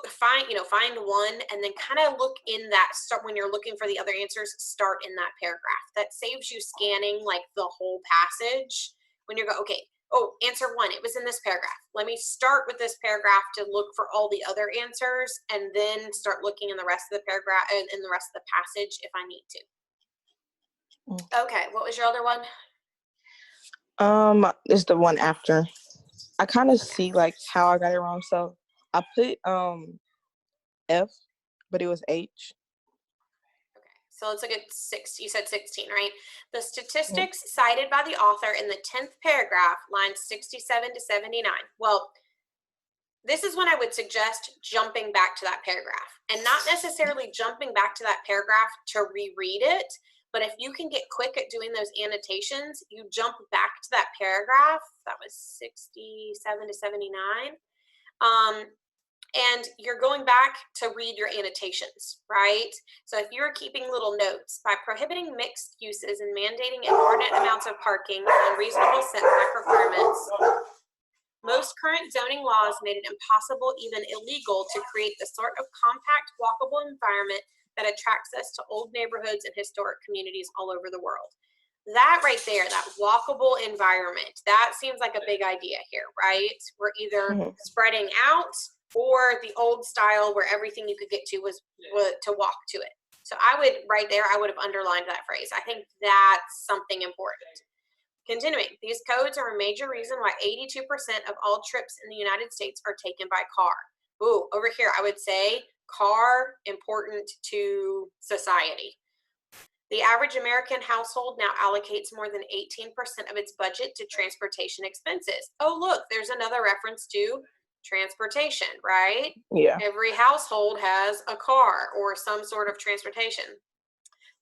find one and then kind of look in that, start when you're looking for the other answers, start in that paragraph. That saves you scanning like the whole passage when you're okay, oh, answer 1, it was in this paragraph. Let me start with this paragraph to look for all the other answers and then start looking in the rest of the paragraph and in the rest of the passage if I need to. Okay, what was your other one? It's the one after. I kind of see like how I got it wrong. So I put F, but it was H. Okay, so let's look at 6. You said 16, right? The statistics cited by the author in the 10th paragraph, lines 67 to 79. Well, this is when I would suggest jumping back to that paragraph and not necessarily jumping back to that paragraph to reread it. But if you can get quick at doing those annotations, you jump back to that paragraph. That was 67 to 79. And you're going back to read your annotations, right? So if you're keeping little notes, by prohibiting mixed uses and mandating inordinate amounts of parking and unreasonable setback requirements, Most current zoning laws made it impossible, even illegal, to create the sort of compact, walkable environment that attracts us to old neighborhoods and historic communities all over the world. That right there, that walkable environment, that seems like a big idea here, right? We're either spreading out or the old style where everything you could get to was to walk to it. So I would, right there, I would have underlined that phrase. I think that's something important. Continuing, these codes are a major reason why 82% of all trips in the United States are taken by car. Ooh, over here, I would say car important to society. The average American household now allocates more than 18% of its budget to transportation expenses. Oh, look, there's another reference to transportation, right? Yeah. Every household has a car or some sort of transportation,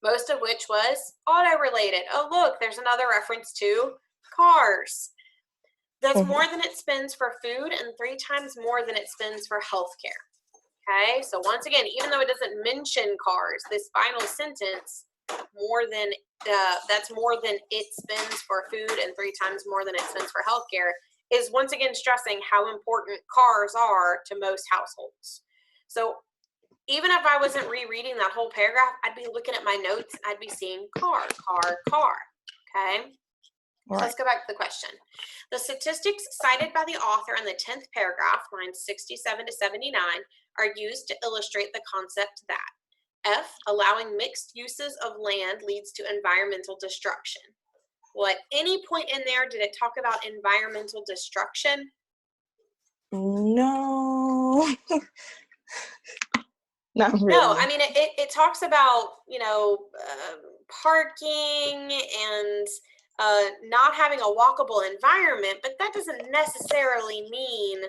most of which was auto-related. Oh, look, there's another reference to cars. That's more than it spends for food and 3 times more than it spends for healthcare. Okay, so once again, even though it doesn't mention cars, this final sentence, that's more than it spends for food and 3 times more than it spends for healthcare, is once again stressing how important cars are to most households. So even if I wasn't rereading that whole paragraph, I'd be looking at my notes, I'd be seeing car, car, car, okay? Right. Let's go back to the question. The statistics cited by the author in the 10th paragraph, lines 67 to 79, are used to illustrate the concept that F, allowing mixed uses of land leads to environmental destruction. Well, at any point in there, did it talk about environmental destruction? No. Not really. No, I mean, it talks about, parking and not having a walkable environment, but that doesn't necessarily mean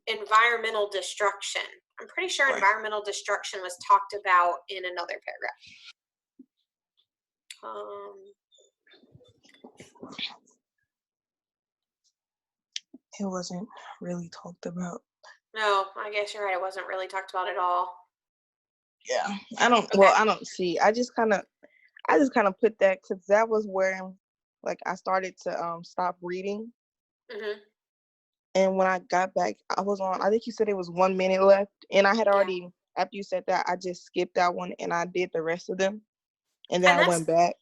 environmental destruction. I'm pretty sure environmental destruction was talked about in another paragraph. It wasn't really talked about. No, I guess you're right. It wasn't really talked about at all. Yeah, I don't see. I just kind of put that because that was where, like, I started to stop reading. And when I got back, I was on, I think you said it was 1 minute left. And I had already, after you said that, I just skipped that one and I did the rest of them. And then I went back.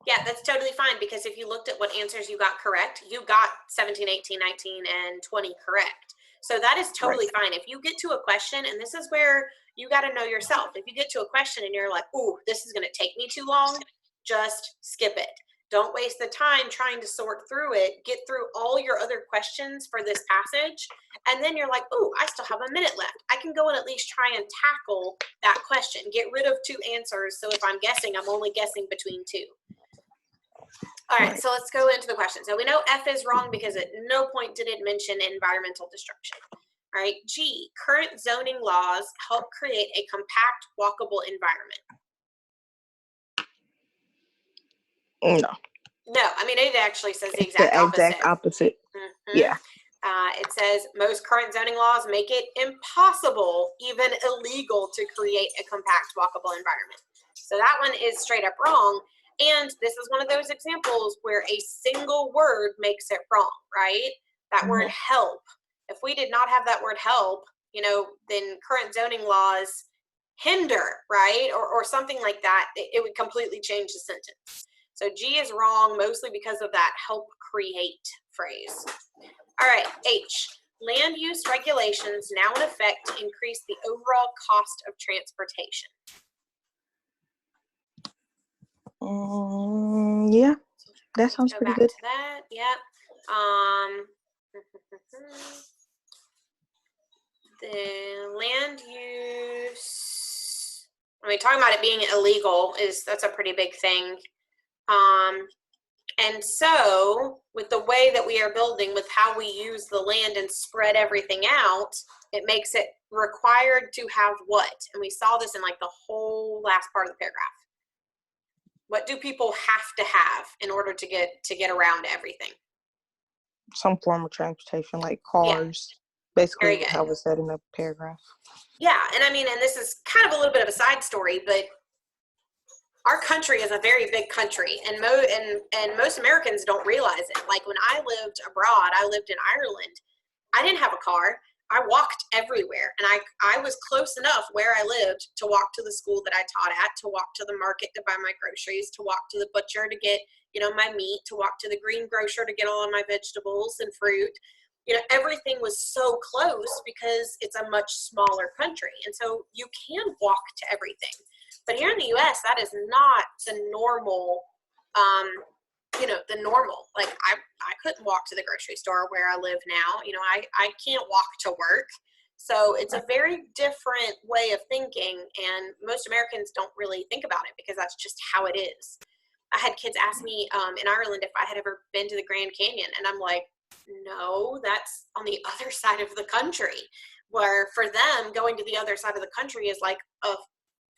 Yeah, that's totally fine, because if you looked at what answers you got correct, you got 17, 18, 19, and 20 correct. So that is totally fine. If you get to a question, and this is where you got to know yourself. If you get to a question and you're like, ooh, this is going to take me too long, just skip it. Don't waste the time trying to sort through it. Get through all your other questions for this passage. And then you're like, ooh, I still have a minute left. I can go and at least try and tackle that question. Get rid of 2 answers. So if I'm guessing, I'm only guessing between 2. All right, so let's go into the question. So we know F is wrong because at no point did it mention environmental destruction. All right, G, current zoning laws help create a compact, walkable environment. No. No, I mean, it actually says the exact opposite. Yeah. It says most current zoning laws make it impossible, even illegal, to create a compact, walkable environment. So that one is straight up wrong. And this is one of those examples where a single word makes it wrong, right? That word help. If we did not have that word help, then current zoning laws hinder, right? Or something like that, it would completely change the sentence. So G is wrong, mostly because of that help create phrase. All right, H. Land use regulations now in effect to increase the overall cost of transportation. Yeah, that sounds pretty good. Go back to that. Yep. The land use. I mean, talking about it being illegal that's a pretty big thing. And so with the way that we are building, with how we use the land and spread everything out, it makes it required to have what? And we saw this in like the whole last part of the paragraph. What do people have to have in order to get around everything? Some form of transportation, like cars. Yeah. Basically how it said in the paragraph. Yeah, and I mean, and this is kind of a little bit of a side story, but our country is a very big country, and most Americans don't realize it. Like when I lived abroad, I lived in Ireland. I didn't have a car. I walked everywhere, and I was close enough where I lived to walk to the school that I taught at, to walk to the market to buy my groceries, to walk to the butcher to get, you know, my meat, to walk to the greengrocer to get all of my vegetables and fruit. You know, everything was so close because it's a much smaller country, and so you can walk to everything. But here in the U.S., that is not the normal. You know, the normal. Like I couldn't walk to the grocery store where I live now. You know, I can't walk to work. So it's a very different way of thinking, and most Americans don't really think about it because that's just how it is. I had kids ask me in Ireland if I had ever been to the Grand Canyon, and I'm like, no, that's on the other side of the country, where for them, going to the other side of the country is like a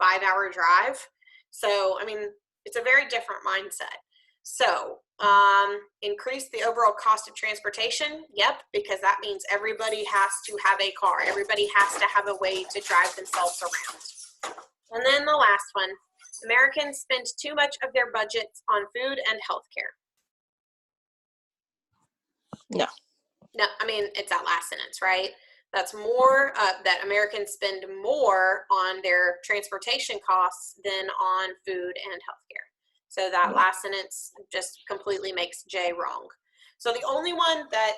5-hour drive. So, I mean, it's a very different mindset. So, increase the overall cost of transportation. Yep, because that means everybody has to have a car. Everybody has to have a way to drive themselves around. And then the last one, Americans spend too much of their budgets on food and healthcare. No. No, I mean, it's that last sentence, right? That's more, that Americans spend more on their transportation costs than on food and healthcare. So that last sentence just completely makes Jay wrong. So the only one that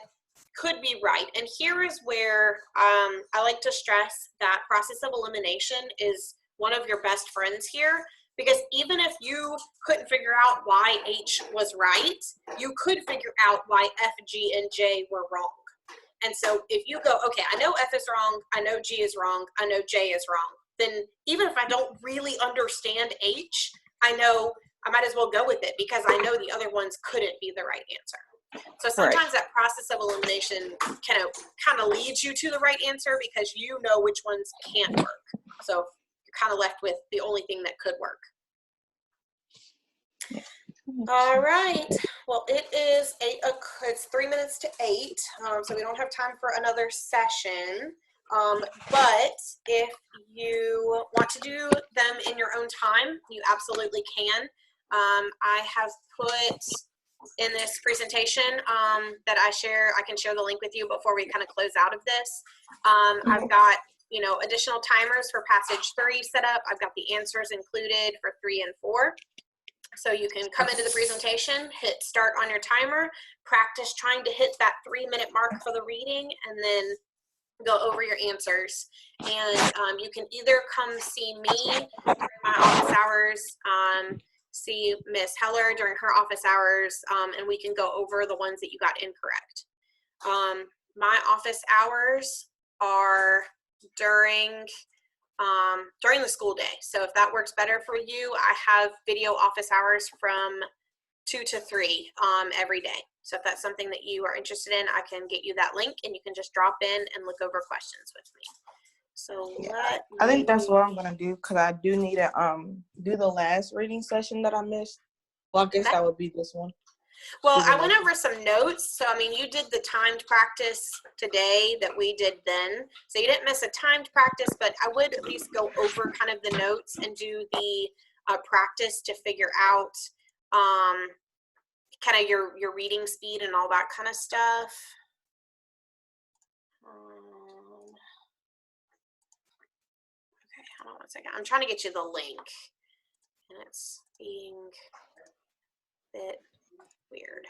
could be right, and here is where I like to stress that process of elimination is one of your best friends here, because even if you couldn't figure out why H was right, you could figure out why F, G, and J were wrong. And so if you go, okay, I know F is wrong, I know G is wrong, I know J is wrong, then even if I don't really understand H, I know I might as well go with it because I know the other ones couldn't be the right answer. So sometimes that process of elimination kind of leads you to the right answer because you know which ones can't work. So you're kind of left with the only thing that could work. All right. Well, it is it's 3 minutes to 8, so we don't have time for another session. But if you want to do them in your own time, you absolutely can. I have put in this presentation that I can share the link with you before we kind of close out of this. I've got, you know, additional timers for passage 3 set up. I've got the answers included for 3 and 4. So you can come into the presentation, hit start on your timer, practice trying to hit that 3-minute mark for the reading, and then go over your answers. And you can either come see me during my office hours, see Miss Heller during her office hours, and we can go over the ones that you got incorrect. My office hours are during the school day. So if that works better for you, I have video office hours from 2 to 3 every day. So if that's something that you are interested in, I can get you that link and you can just drop in and look over questions with me. So I think that's what I'm gonna do because I do need to do the last reading session that I missed. Well, I guess that would be this one. Well, I went over some notes. So, I mean, you did the timed practice today that we did then. So you didn't miss a timed practice, but I would at least go over kind of the notes and do the practice to figure out kind of your reading speed and all that kind of stuff. Okay, hold on one second. I'm trying to get you the link, and it's being a bit weird.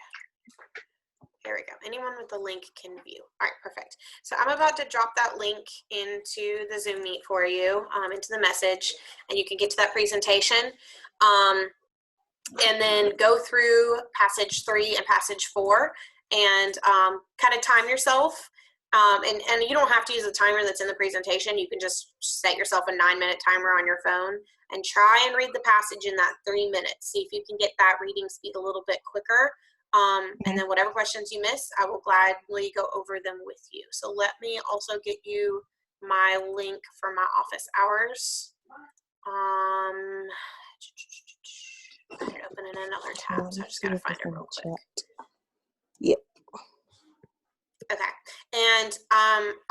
There we go. Anyone with the link can view. All right, perfect. So I'm about to drop that link into the Zoom Meet for you, into the message, and you can get to that presentation. And then go through passage 3 and passage 4 and kind of time yourself. And you don't have to use the timer that's in the presentation. You can just set yourself a 9-minute timer on your phone and try and read the passage in that 3 minutes. See if you can get that reading speed a little bit quicker. And then whatever questions you miss, I will gladly go over them with you. So let me also get you my link for my office hours. I can open in another tab, so I just gotta find it real quick. Yep. Okay. And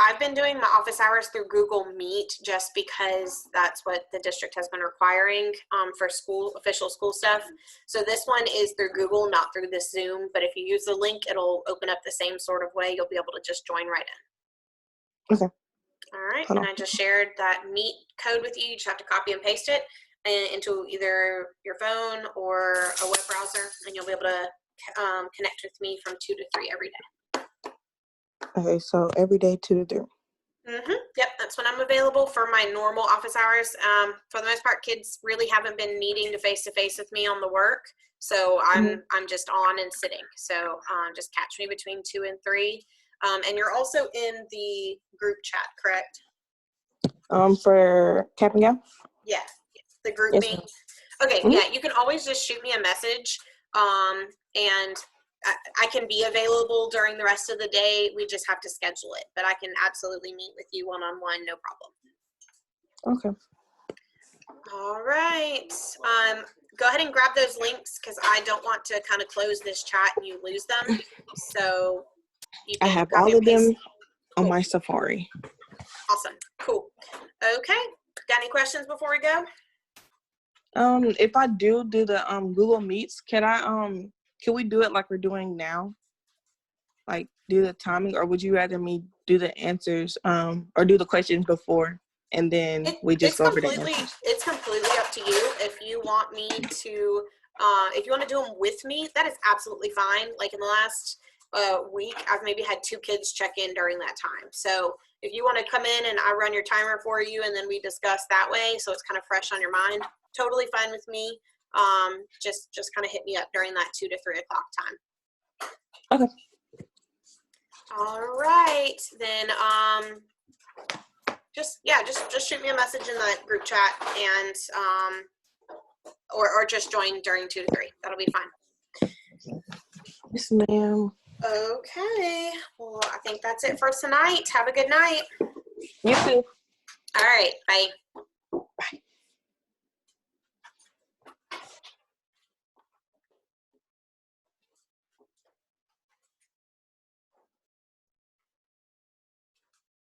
I've been doing my office hours through Google Meet just because that's what the district has been requiring for school, official school stuff. So this one is through Google, not through this Zoom. But if you use the link, it'll open up the same sort of way. You'll be able to just join right in. Okay. All right. Hold And on. I just shared that Meet code with you. You just have to copy and paste it into either your phone or a web browser, and you'll be able to connect with me from 2 to 3 every day. Okay, so every day 2 to 3. Yep, that's when I'm available for my normal office hours. For the most part, kids really haven't been needing to face with me on the work, so I'm just on and sitting. So just catch me between 2 and 3. And you're also in the group chat, correct? For CAP&GOWN? Yeah, the group Yes, me. ma'am. Okay, yeah, you can always just shoot me a message, and I can be available during the rest of the day. We just have to schedule it, but I can absolutely meet with you one-on-one, no problem. Okay. All right. Go ahead and grab those links because I don't want to kind of close this chat and you lose them. So you I can have copy all and of them paste. on Cool. my Safari. Awesome. Cool. Okay. Got any questions before we go? If I do the Google Meets, can we do it like we're doing now? Like do the timing, or would you rather me do the answers or do the questions before and then we just go over the answers? It's completely up to you. If you want me to if you want to do them with me, that is absolutely fine. Like in the last week, I've maybe had 2 kids check in during that time. So if you want to come in and I run your timer for you and then we discuss that way, so it's kind of fresh on your mind, totally fine with me. Just kind of hit me up during that 2 to 3 o'clock time. Okay. All right, then just shoot me a message in that group chat and or just join during 2 to 3. That'll be fine. Yes, ma'am. Okay. Well, I think that's it for tonight. Have a good night. You too. All right. Bye.